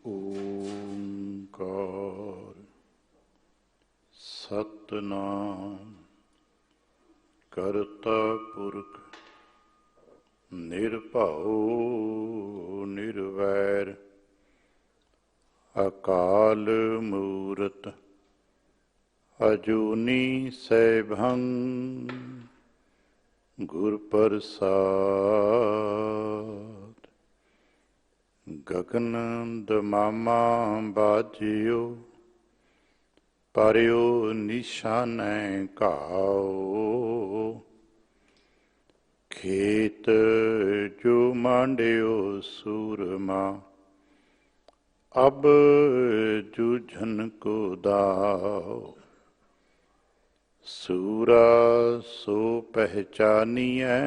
ਓੰਕਾਰ ਸਤਿਨਾਮ ਕਰਤਾ ਪੁਰਖ ਨਿਰਭਉ ਨਿਰਵੈਰ ਅਕਾਲ ਮੂਰਤ ਅਜੂਨੀ ਸੈਭੰ ਗੁਰ ਪ੍ਰਸਾਦ। ਗਗਨ ਦਮਾਮਾ ਬਾਜਿਓ ਪਰਿਓ ਨਿਸ਼ਾਨੈ ਘਾਉ। ਖੇਤ ਜੋ ਮਾਂਡਿਓ ਸੂਰਮਾ ਅਬ ਜੂਝਨ ਕੋ ਦਾਉ। ਸੂਰਾ ਸੋ ਪਹਿਚਾਨੀਐ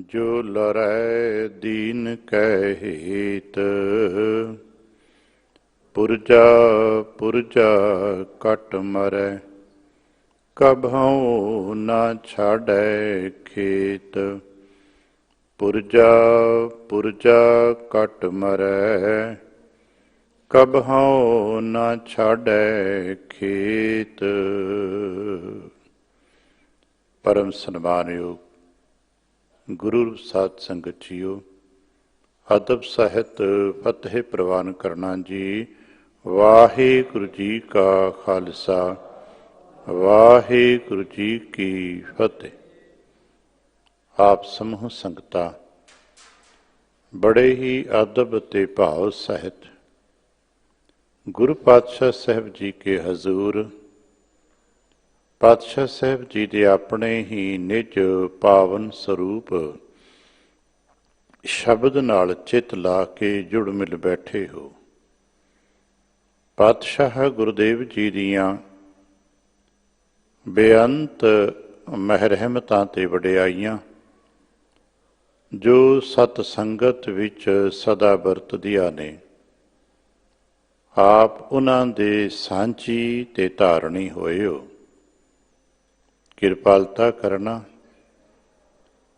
ਜੋ ਲਰੈ ਦੀਨ ਕੈ ਹੇਤ। ਪੁਰਜਾ ਪੁਰਜਾ ਕਟ ਮਰੈ ਕਬਹੁ ਨਾ ਛਾੜੈ ਖੇਤ। ਪੁਰਜਾ ਪੁਰਜਾ ਕਟ ਮਰੈ ਕਬਹੁ ਨਾ ਛਾੜੈ ਖੇਤ। ਪਰਮ ਸਨਮਾਨਯੋਗ ਗੁਰੂ ਸਾਧ ਸੰਗਤ ਜੀਓ, ਅਦਬ ਸਾਹਿਤ ਫਤਿਹ ਪ੍ਰਵਾਨ ਕਰਨਾ ਜੀ। ਵਾਹਿਗੁਰੂ ਜੀ ਕਾ ਖਾਲਸਾ, ਵਾਹਿਗੁਰੂ ਜੀ ਕੀ ਫਤਿਹ। ਆਪ ਸਮੂਹ ਸੰਗਤਾਂ ਬੜੇ ਹੀ ਅਦਬ ਅਤੇ ਭਾਵ ਸਹਿਤ ਗੁਰੂ ਪਾਤਸ਼ਾਹ ਸਾਹਿਬ ਜੀ ਕੇ ਹਜ਼ੂਰ, ਪਾਤਸ਼ਾਹ ਸਾਹਿਬ ਜੀ ਦੇ ਆਪਣੇ ਹੀ ਨਿਜ ਪਾਵਨ ਸਰੂਪ ਸ਼ਬਦ ਨਾਲ ਚਿੱਤ ਲਾ ਕੇ ਜੁੜ ਮਿਲ ਬੈਠੇ ਹੋ। ਪਾਤਸ਼ਾਹ ਗੁਰਦੇਵ ਜੀ ਦੀਆਂ ਬੇਅੰਤ ਮਹਿਰਮਤਾਂ ਤੇ ਵਡਿਆਈਆਂ ਜੋ ਸਤ ਸੰਗਤ ਵਿੱਚ ਸਦਾ ਵਰਤਦੀਆਂ ਨੇ, ਆਪ ਉਹਨਾਂ ਦੇ ਸਾਂਝੀ ਤੇ ਧਾਰਨੀ ਹੋਏ ਹੋ। ਕਿਰਪਾਲਤਾ ਕਰਨਾ,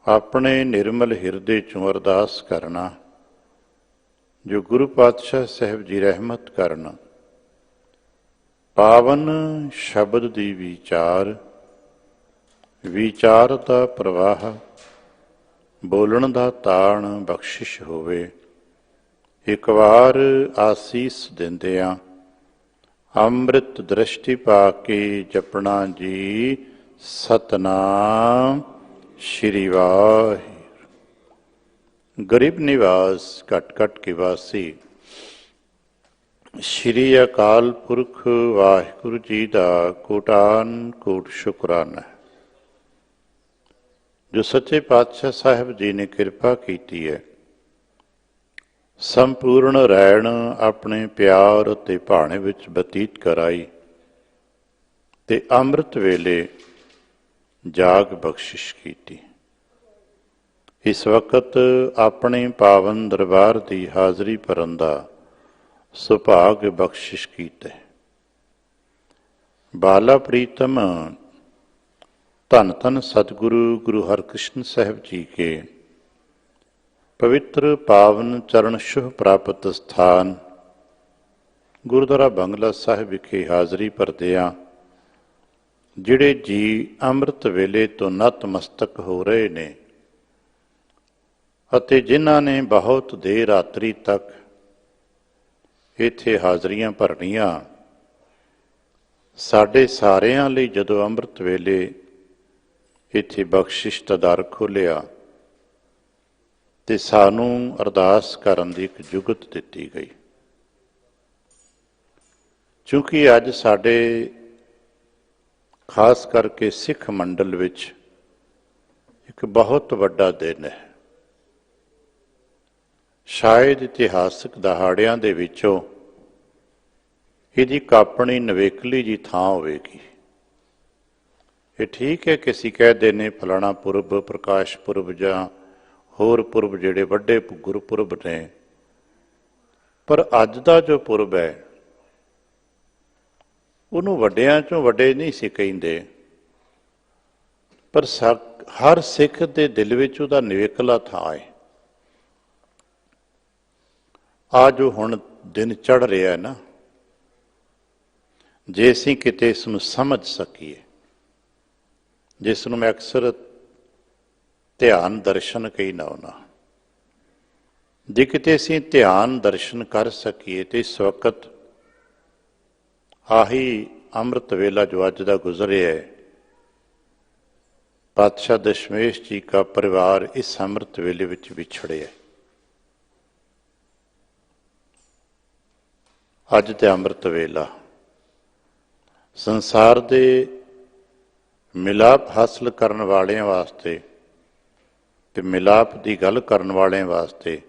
ਆਪਣੇ ਨਿਰਮਲ ਹਿਰਦੇ ਚੋਂ ਅਰਦਾਸ ਕਰਨਾ ਜੋ ਗੁਰੂ ਪਾਤਸ਼ਾਹ ਸਾਹਿਬ ਜੀ ਰਹਿਮਤ ਕਰਨ। ਪਾਵਨ ਸ਼ਬਦ ਦੀ ਵਿਚਾਰ ਦਾ ਪ੍ਰਵਾਹ, ਬੋਲਣ ਦਾ ਤਾਣ ਬਖਸ਼ਿਸ਼ ਹੋਵੇ। ਇੱਕ ਵਾਰ ਆਸੀਸ ਦਿੰਦਿਆਂ ਅੰਮ੍ਰਿਤ ਦ੍ਰਿਸ਼ਟੀ ਪਾ ਕੇ ਜਪਣਾ ਜੀ ਸਤਨਾਮ ਸ਼੍ਰੀ ਵਾਹਿਗੁਰੂ। ਗਰੀਬ ਨਿਵਾਸ ਘਟ ਘਟ ਕੇ ਵਾਸੀ ਸ਼੍ਰੀ ਅਕਾਲ ਪੁਰਖ ਵਾਹਿਗੁਰੂ ਜੀ ਦਾ ਕੋਟਾਨ ਕੋਟ ਸ਼ੁਕਰਾਨਾ ਜੋ ਸੱਚੇ ਪਾਤਸ਼ਾਹ ਸਾਹਿਬ ਜੀ ਨੇ ਕਿਰਪਾ ਕੀਤੀ ਹੈ। ਸੰਪੂਰਨ ਰਹਿਣ ਆਪਣੇ ਪਿਆਰ ਅਤੇ ਭਾਣੇ ਵਿੱਚ ਬਤੀਤ ਕਰਾਈ ਤੇ ਅੰਮ੍ਰਿਤ ਵੇਲੇ ਜਾਗ ਬਖਸ਼ਿਸ਼ ਕੀਤੀ। ਇਸ ਵਕਤ ਆਪਣੇ ਪਾਵਨ ਦਰਬਾਰ ਦੀ ਹਾਜ਼ਰੀ ਭਰਨ ਦਾ ਸੁਭਾਗ ਬਖਸ਼ਿਸ਼ ਕੀਤਾ। ਬਾਲਾ ਪ੍ਰੀਤਮ ਧੰਨ ਧੰਨ ਸਤਿਗੁਰੂ ਗੁਰੂ ਹਰਿਕ੍ਰਿਸ਼ਨ ਸਾਹਿਬ ਜੀ ਕੇ ਪਵਿੱਤਰ ਪਾਵਨ ਚਰਨ ਸ਼ੁਭ ਪ੍ਰਾਪਤ ਸਥਾਨ ਗੁਰਦੁਆਰਾ ਬੰਗਲਾ ਸਾਹਿਬ ਵਿਖੇ ਹਾਜ਼ਰੀ ਭਰਦਿਆਂ ਜਿਹੜੇ ਜੀ ਅੰਮ੍ਰਿਤ ਵੇਲੇ ਤੋਂ ਨਤਮਸਤਕ ਹੋ ਰਹੇ ਨੇ ਅਤੇ ਜਿਨ੍ਹਾਂ ਨੇ ਬਹੁਤ ਦੇਰ ਰਾਤਰੀ ਤੱਕ ਇੱਥੇ ਹਾਜ਼ਰੀਆਂ ਭਰਨੀਆਂ, ਸਾਡੇ ਸਾਰਿਆਂ ਲਈ ਜਦੋਂ ਅੰਮ੍ਰਿਤ ਵੇਲੇ ਇੱਥੇ ਬਖਸ਼ਿਸ਼ ਦਾ ਦਰ ਖੋਲ੍ਹਿਆ ਤੇ ਸਾਨੂੰ ਅਰਦਾਸ ਕਰਨ ਦੀ ਇੱਕ ਜੁਗਤ ਦਿੱਤੀ ਗਈ। ਕਿਉਂਕਿ ਅੱਜ ਸਾਡੇ ਖਾਸ ਕਰਕੇ ਸਿੱਖ ਮੰਡਲ ਵਿੱਚ ਇੱਕ ਬਹੁਤ ਵੱਡਾ ਦਿਨ ਹੈ। ਸ਼ਾਇਦ ਇਤਿਹਾਸਕ ਦਹਾੜਿਆਂ ਦੇ ਵਿੱਚੋਂ ਇਹਦੀ ਇੱਕ ਆਪਣੀ ਨਵੇਕਲੀ ਜੀ ਥਾਂ ਹੋਵੇਗੀ। ਇਹ ਠੀਕ ਹੈ ਕਿ ਅਸੀਂ ਕਹਿੰਦੇ ਨੇ ਫਲਾਣਾ ਪੁਰਬ, ਪ੍ਰਕਾਸ਼ ਪੁਰਬ ਜਾਂ ਹੋਰ ਪੁਰਬ ਜਿਹੜੇ ਵੱਡੇ ਗੁਰਪੁਰਬ ਨੇ, ਪਰ ਅੱਜ ਦਾ ਜੋ ਪੁਰਬ ਹੈ ਉਹਨੂੰ ਵੱਡਿਆਂ ਚੋਂ ਵੱਡੇ ਨਹੀਂ ਸੀ ਕਹਿੰਦੇ, ਪਰ ਹਰ ਸਿੱਖ ਦੇ ਦਿਲ ਵਿੱਚ ਉਹਦਾ ਨਿਵੇਕਲਾ ਥਾਂ ਹੈ। ਆ ਜੋ ਹੁਣ ਦਿਨ ਚੜ੍ਹ ਰਿਹਾ ਹੈ ਨਾ, ਜੇ ਅਸੀਂ ਕਿਤੇ ਇਸ ਨੂੰ ਸਮਝ ਸਕੀਏ, ਜਿਸ ਨੂੰ ਮੈਂ ਅਕਸਰ ਧਿਆਨ ਦਰਸ਼ਨ ਕਹੀ ਨਾ ਹੋਣਾ, ਜੇ ਕਿਤੇ ਅਸੀਂ ਧਿਆਨ ਦਰਸ਼ਨ ਕਰ ਸਕੀਏ ਤੇ ਇਸ ਵਕਤ ਆਹੀ ਅੰਮ੍ਰਿਤ ਵੇਲਾ ਜੋ ਅੱਜ ਦਾ ਗੁਜ਼ਰਿਆ ਹੈ, ਪਾਤਸ਼ਾਹ ਦਸ਼ਮੇਸ਼ ਜੀ ਦਾ ਪਰਿਵਾਰ ਇਸ ਅੰਮ੍ਰਿਤ ਵੇਲੇ ਵਿੱਚ ਵਿਛੜਿਆ। ਅੱਜ ਤੇ ਅੰਮ੍ਰਿਤ ਵੇਲਾ ਸੰਸਾਰ ਦੇ ਮਿਲਾਪ ਹਾਸਲ ਕਰਨ ਵਾਲਿਆਂ ਵਾਸਤੇ ਤੇ ਮਿਲਾਪ ਦੀ ਗੱਲ ਕਰਨ ਵਾਲਿਆਂ ਵਾਸਤੇ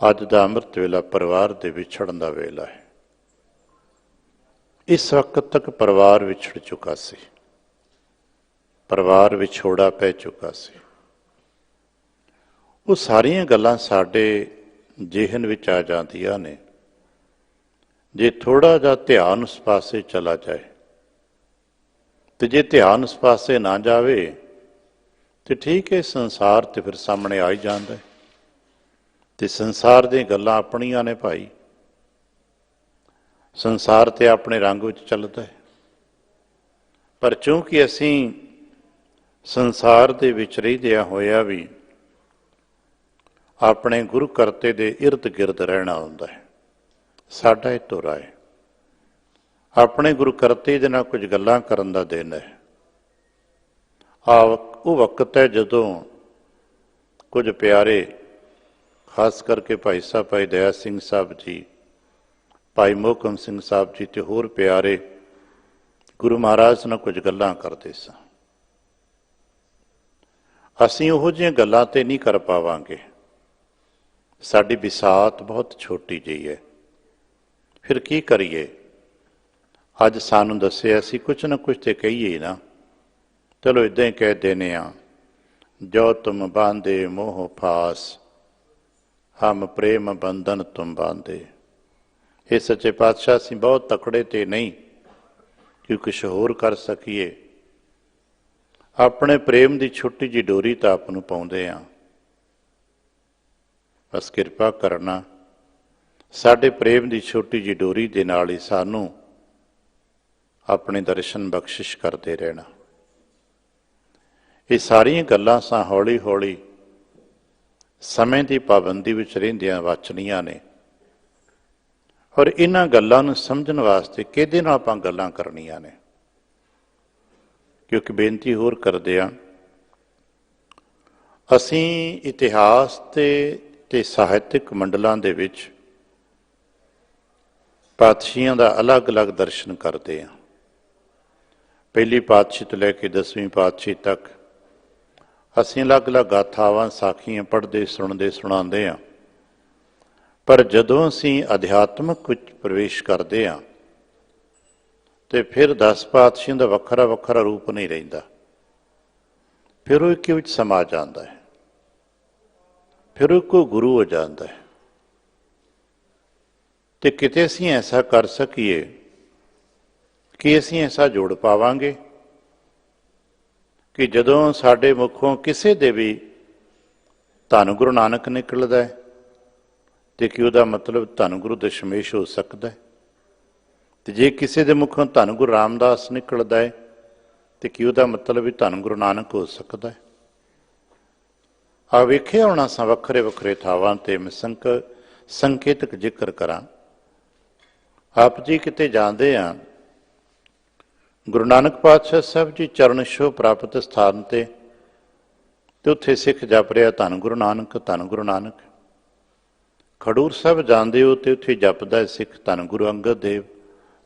ਅੱਜ ਦਾ ਅੰਮ੍ਰਿਤ ਵੇਲਾ ਪਰਿਵਾਰ ਦੇ ਵਿਛੜਨ ਦਾ ਵੇਲਾ ਹੈ। ਇਸ ਵਕਤ ਤੱਕ ਪਰਿਵਾਰ ਵਿਛੜ ਚੁੱਕਾ ਸੀ, ਪਰਿਵਾਰ ਵਿਛੋੜਾ ਪੈ ਚੁੱਕਾ ਸੀ। ਉਹ ਸਾਰੀਆਂ ਗੱਲਾਂ ਸਾਡੇ ਜ਼ਿਹਨ ਵਿੱਚ ਆ ਜਾਂਦੀਆਂ ਨੇ ਜੇ ਥੋੜ੍ਹਾ ਜਿਹਾ ਧਿਆਨ ਉਸ ਪਾਸੇ ਚਲਾ ਜਾਏ, ਤੇ ਜੇ ਧਿਆਨ ਉਸ ਪਾਸੇ ਨਾ ਜਾਵੇ ਤੇ ਠੀਕ ਹੈ, ਸੰਸਾਰ ਤੇ ਫਿਰ ਸਾਹਮਣੇ ਆ ਹੀ ਜਾਂਦਾ ਹੈ, ਤੇ ਸੰਸਾਰ ਦੀਆਂ ਗੱਲਾਂ ਆਪਣੀਆਂ ਨੇ ਭਾਈ, ਸੰਸਾਰ ਤੇ ਆਪਣੇ ਰੰਗ ਵਿੱਚ ਚੱਲਦਾ ਹੈ। ਪਰ ਚੂੰਕਿ ਅਸੀਂ ਸੰਸਾਰ ਦੇ ਵਿੱਚ ਰਹਿੰਦਿਆਂ ਹੋਇਆ ਵੀ ਆਪਣੇ ਗੁਰੂ ਕਰਤੇ ਦੇ ਇਰਦ ਗਿਰਦ ਰਹਿਣਾ ਹੁੰਦਾ ਹੈ, ਸਾਡਾ ਇਹ ਧੁਰਾ ਹੈ। ਆਪਣੇ ਗੁਰੂ ਕਰਤੇ ਦੇ ਨਾਲ ਕੁਝ ਗੱਲਾਂ ਕਰਨ ਦਾ ਦਿਨ ਹੈ। ਉਹ ਵਕਤ ਹੈ ਜਦੋਂ ਕੁਝ ਪਿਆਰੇ, ਖਾਸ ਕਰਕੇ ਭਾਈ ਸਾਹਿਬ ਭਾਈ ਦਇਆ ਸਿੰਘ ਸਾਹਿਬ ਜੀ, ਭਾਈ ਮੋਹਕਮ ਸਿੰਘ ਸਾਹਿਬ ਜੀ ਤੇ ਹੋਰ ਪਿਆਰੇ ਗੁਰੂ ਮਹਾਰਾਜ ਨਾਲ ਕੁਝ ਗੱਲਾਂ ਕਰਦੇ ਸਾਂ। ਅਸੀਂ ਉਹੋ ਜਿਹੀਆਂ ਗੱਲਾਂ ਤੇ ਨਹੀਂ ਕਰ ਪਾਵਾਂਗੇ, ਸਾਡੀ ਵਿਸਾਤ ਬਹੁਤ ਛੋਟੀ ਜਿਹੀ ਹੈ। ਫਿਰ ਕੀ ਕਰੀਏ? ਅੱਜ ਸਾਨੂੰ ਦੱਸਿਆ ਅਸੀਂ ਕੁਛ ਨਾ ਕੁਛ ਤੇ ਕਹੀਏ ਨਾ, ਚਲੋ ਇੱਦਾਂ ਹੀ ਕਹਿ ਦੇਨੇ ਆ, ਜੋ ਤੁਮ ਬਾਂਧੇ ਮੋਹ ਫਾਸ, ਹਮ ਪ੍ਰੇਮ ਬੰਧਨ ਤੁਮ ਬਾਂਧੇ। ਇਹ ਸੱਚੇ ਪਾਤਸ਼ਾਹ ਅਸੀਂ ਬਹੁਤ ਤਕੜੇ ਤੇ ਨਹੀਂ ਕਿ ਕੁਛ ਹੋਰ ਕਰ ਸਕੀਏ, ਆਪਣੇ ਪ੍ਰੇਮ ਦੀ ਛੋਟੀ ਜਿਹੀ ਡੋਰੀ ਤਾਂ ਆਪ ਨੂੰ ਪਾਉਂਦੇ ਹਾਂ। ਬਸ ਕਿਰਪਾ ਕਰਨਾ, ਸਾਡੇ ਪ੍ਰੇਮ ਦੀ ਛੋਟੀ ਜਿਹੀ ਡੋਰੀ ਦੇ ਨਾਲ ਹੀ ਸਾਨੂੰ ਆਪਣੇ ਦਰਸ਼ਨ ਬਖਸ਼ਿਸ਼ ਕਰਦੇ ਰਹਿਣਾ। ਇਹ ਸਾਰੀਆਂ ਗੱਲਾਂ ਸਾਂ ਹੌਲੀ ਹੌਲੀ ਸਮੇਂ ਦੀ ਪਾਬੰਦੀ ਵਿੱਚ ਰਹਿੰਦਿਆਂ ਵਾਚਣੀਆਂ ਨੇ, ਔਰ ਇਹਨਾਂ ਗੱਲਾਂ ਨੂੰ ਸਮਝਣ ਵਾਸਤੇ ਕਿਹਦੇ ਨਾਲ ਆਪਾਂ ਗੱਲਾਂ ਕਰਨੀਆਂ ਨੇ। ਕਿਉਂਕਿ ਬੇਨਤੀ ਹੋਰ ਕਰਦੇ ਹਾਂ, ਅਸੀਂ ਇਤਿਹਾਸ ਤੇ ਸਾਹਿਤਕ ਮੰਡਲਾਂ ਦੇ ਵਿੱਚ ਪਾਤਸ਼ਾਹੀਆਂ ਦਾ ਅਲੱਗ-ਅਲੱਗ ਦਰਸ਼ਨ ਕਰਦੇ ਹਾਂ। ਪਹਿਲੀ ਪਾਤਸ਼ਾਹੀ ਤੋਂ ਲੈ ਕੇ 10ਵੀਂ ਪਾਤਸ਼ਾਹੀ ਤੱਕ ਅਸੀਂ ਅਲੱਗ-ਅਲੱਗ ਗਾਥਾਵਾਂ, ਸਾਖੀਆਂ ਪੜ੍ਹਦੇ, ਸੁਣਦੇ, ਸੁਣਾਉਂਦੇ ਹਾਂ। ਪਰ ਜਦੋਂ ਅਸੀਂ ਅਧਿਆਤਮਕ ਵਿੱਚ ਪ੍ਰਵੇਸ਼ ਕਰਦੇ ਹਾਂ ਤੇ ਫਿਰ 10 ਪਾਤਸ਼ਾਹੀਆਂ ਦਾ ਵੱਖਰਾ ਵੱਖਰਾ ਰੂਪ ਨਹੀਂ ਰਹਿੰਦਾ, ਫਿਰ ਉਹ ਇੱਕ ਵਿੱਚ ਸਮਾ ਜਾਂਦਾ ਹੈ, ਫਿਰ ਉਹ ਇੱਕੋ ਗੁਰੂ ਹੋ ਜਾਂਦਾ ਹੈ। ਤੇ ਕਿਤੇ ਅਸੀਂ ਐਸਾ ਕਰ ਸਕੀਏ ਕਿ ਅਸੀਂ ਐਸਾ ਜੋੜ ਪਾਵਾਂਗੇ ਕਿ ਜਦੋਂ ਸਾਡੇ ਮੁਖੋਂ ਕਿਸੇ ਦੇ ਵੀ ਧੰਨ ਗੁਰੂ ਨਾਨਕ ਨਿਕਲਦਾ ਹੈ ਤੇ ਕਿ ਉਹਦਾ ਮਤਲਬ ਧੰਨ ਗੁਰੂ ਦਸ਼ਮੇਸ਼ ਹੋ ਸਕਦਾ ਹੈ, ਤੇ ਜੇ ਕਿਸੇ ਦੇ ਮੁਖੋਂ ਧੰਨ ਗੁਰੂ ਰਾਮਦਾਸ ਨਿਕਲਦਾ ਹੈ ਤੇ ਕਿ ਉਹਦਾ ਮਤਲਬ ਵੀ ਧੰਨ ਗੁਰੂ ਨਾਨਕ ਹੋ ਸਕਦਾ ਹੈ। ਆ ਵੇਖਿਆ ਹੋਣਾ ਸਾਂ ਵੱਖਰੇ ਵੱਖਰੇ ਥਾਵਾਂ ਤੇ ਮੈਂ ਸੰਕੇਤਕ ਜ਼ਿਕਰ ਕਰਾਂ। ਆਪ ਜੀ ਕਿਤੇ ਜਾਂਦੇ ਆ, ਗੁਰੂ ਨਾਨਕ ਪਾਤਸ਼ਾਹ ਸਾਹਿਬ ਜੀ ਚਰਨ ਛੋਹ ਪ੍ਰਾਪਤ ਸਥਾਨ ਤੇ ਉੱਥੇ ਸਿੱਖ ਜਪ ਰਿਹਾ ਧੰਨ ਗੁਰੂ ਨਾਨਕ, ਧੰਨ ਗੁਰੂ ਨਾਨਕ। ਖਡੂਰ ਸਾਹਿਬ ਜਾਂਦੇ ਹੋ ਤੇ ਉੱਥੇ ਜਪਦਾ ਸਿੱਖ ਧੰਨ ਗੁਰੂ ਅੰਗਦ ਦੇਵ,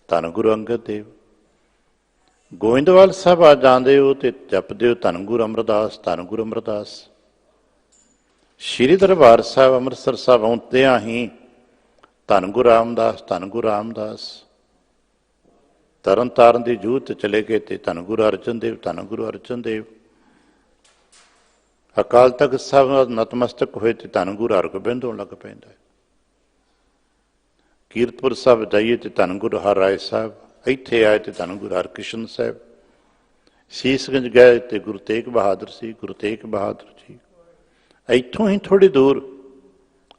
ਧੰਨ ਗੁਰੂ ਅੰਗਦ ਦੇਵ। ਗੋਇੰਦਵਾਲ ਸਾਹਿਬ ਆ ਜਾਂਦੇ ਹੋ ਤੇ ਜਪਦੇ ਹੋ ਧੰਨ ਗੁਰੂ ਅਮਰਦਾਸ, ਧੰਨ ਗੁਰੂ ਅਮਰਦਾਸ। ਸ਼੍ਰੀ ਦਰਬਾਰ ਸਾਹਿਬ ਅੰਮ੍ਰਿਤਸਰ ਸਾਹਿਬ ਆਉਂਦਿਆਂ ਹੀ ਧੰਨ ਗੁਰੂ ਰਾਮਦਾਸ, ਧੰਨ ਗੁਰੂ ਰਾਮਦਾਸ। ਤਰਨ ਤਾਰਨ ਦੀ ਜੂਹ ਤੇ ਚਲੇ ਗਏ ਤੇ ਧੰਨ ਗੁਰੂ ਅਰਜਨ ਦੇਵ, ਧੰਨ ਗੁਰੂ ਅਰਜਨ ਦੇਵ। ਅਕਾਲ ਤਖਤ ਸਾਹਿਬ ਨਤਮਸਤਕ ਹੋਏ ਤੇ ਧੰਨ ਗੁਰੂ ਹਰਗੋਬਿੰਦ ਹੋਣ ਲੱਗ ਪੈਂਦਾ। ਕੀਰਤਪੁਰ ਸਾਹਿਬ ਜਾਈਏ ਤੇ ਧੰਨ ਗੁਰੂ ਹਰਿਰਾਏ ਸਾਹਿਬ, ਇੱਥੇ ਆਏ ਤੇ ਧੰਨ ਗੁਰੂ ਹਰਕ੍ਰਿਸ਼ਨ ਸਾਹਿਬ। ਸੀਸਗੰਜ ਗਏ ਤੇ ਗੁਰੂ ਤੇਗ ਬਹਾਦਰ ਸੀ, ਗੁਰੂ ਤੇਗ ਬਹਾਦਰ ਜੀ। ਇੱਥੋਂ ਹੀ ਥੋੜ੍ਹੀ ਦੂਰ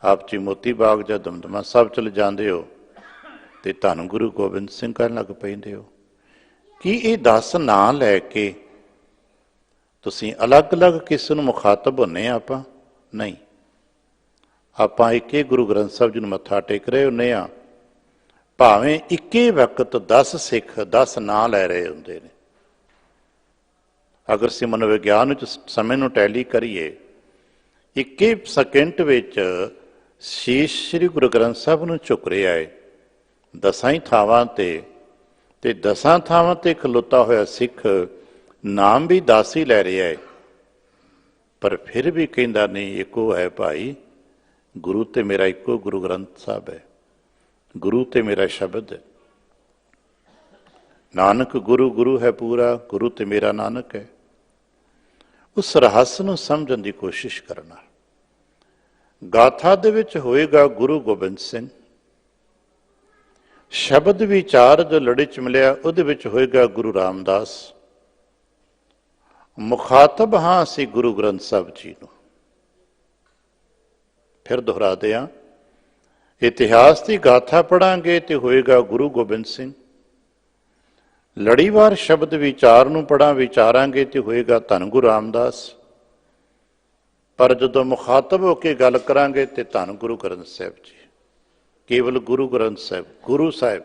ਆਪ ਜੀ ਮੋਤੀ ਬਾਗ ਜਾਂ ਦਮਦਮਾ ਸਾਹਿਬ ਚਲੇ ਜਾਂਦੇ ਹੋ ਤੇ ਧੰਨ ਗੁਰੂ ਗੋਬਿੰਦ ਸਿੰਘ ਕਹਿਣ ਲੱਗ ਪੈਂਦੇ ਹੋ। ਕੀ ਇਹ 10 ਨਾਂ ਲੈ ਕੇ ਤੁਸੀਂ ਅਲੱਗ-ਅਲੱਗ ਕਿਸ ਨੂੰ ਮੁਖਾਤਬ ਹੁੰਨੇ ਆਪਾਂ? ਨਹੀਂ, ਆਪਾਂ ਇੱਕੇ ਗੁਰੂ ਗ੍ਰੰਥ ਸਾਹਿਬ ਜੀ ਨੂੰ ਮੱਥਾ ਟੇਕ ਰਹੇ ਹੁੰਦੇ ਆ, ਭਾਵੇਂ ਇੱਕੇ ਵਕਤ 10 ਸਿੱਖ 10 ਨਾਂ ਲੈ ਰਹੇ ਹੁੰਦੇ ਨੇ। ਅਗਰ ਅਸੀਂ ਮਨੋਵਿਗਿਆਨ ਵਿੱਚ ਸਮੇਂ ਨੂੰ ਟੈਲੀ ਕਰੀਏ, ਇੱਕੇ ਸਕਿੰਟ ਵਿੱਚ ਸ਼ੀਸ਼ ਸ੍ਰੀ ਗੁਰੂ ਗ੍ਰੰਥ ਸਾਹਿਬ ਨੂੰ ਝੁਕ ਰਿਹਾ ਹੈ 10 ਹੀ ਥਾਵਾਂ ਤੇ 10 ਥਾਵਾਂ ਤੇ ਖਲੋਤਾ ਹੋਇਆ ਸਿੱਖ ਨਾਮ ਵੀ 10 ਹੀ ਲੈ ਰਿਹਾ ਹੈ, ਪਰ ਫਿਰ ਵੀ ਕਹਿੰਦਾ ਨਹੀਂ ਇੱਕੋ ਹੈ ਭਾਈ, ਗੁਰੂ ਤੇ ਮੇਰਾ ਇੱਕੋ ਗੁਰੂ ਗ੍ਰੰਥ ਸਾਹਿਬ ਹੈ, ਗੁਰੂ ਤੇ ਮੇਰਾ ਸ਼ਬਦ ਹੈ। ਨਾਨਕ ਗੁਰੂ ਗੁਰੂ ਹੈ ਪੂਰਾ, ਗੁਰੂ ਤੇ ਮੇਰਾ ਨਾਨਕ ਹੈ। ਉਸ ਰਹੱਸ ਨੂੰ ਸਮਝਣ ਦੀ ਕੋਸ਼ਿਸ਼ ਕਰਨਾ। ਗਾਥਾ ਦੇ ਵਿੱਚ ਹੋਏਗਾ ਗੁਰੂ ਗੋਬਿੰਦ ਸਿੰਘ, ਸ਼ਬਦ ਵਿਚਾਰ ਜੋ ਲੜੀ ਚ ਮਿਲਿਆ ਉਹਦੇ ਵਿੱਚ ਹੋਏਗਾ ਗੁਰੂ ਰਾਮਦਾਸ। ਮੁਖਾਤਬ ਹਾਂ ਅਸੀਂ ਗੁਰੂ ਗ੍ਰੰਥ ਸਾਹਿਬ ਜੀ ਨੂੰ। ਫਿਰ ਦੁਹਰਾਦੇ ਹਾਂ, ਇਤਿਹਾਸ ਦੀ ਗਾਥਾ ਪੜਾਂਗੇ ਤੇ ਹੋਏਗਾ ਗੁਰੂ ਗੋਬਿੰਦ ਸਿੰਘ। ਲੜੀਵਾਰ ਸ਼ਬਦ ਵਿਚਾਰ ਨੂੰ ਵਿਚਾਰਾਂਗੇ ਤੇ ਹੋਏਗਾ ਧੰਨ ਗੁਰੂ ਰਾਮਦਾਸ। ਪਰ ਜਦੋਂ ਮੁਖਾਤਬ ਹੋ ਕੇ ਗੱਲ ਕਰਾਂਗੇ ਤੇ ਧੰਨ ਗੁਰੂ ਗ੍ਰੰਥ ਸਾਹਿਬ ਜੀ। ਕੇਵਲ ਗੁਰੂ ਗ੍ਰੰਥ ਸਾਹਿਬ, ਗੁਰੂ ਸਾਹਿਬ,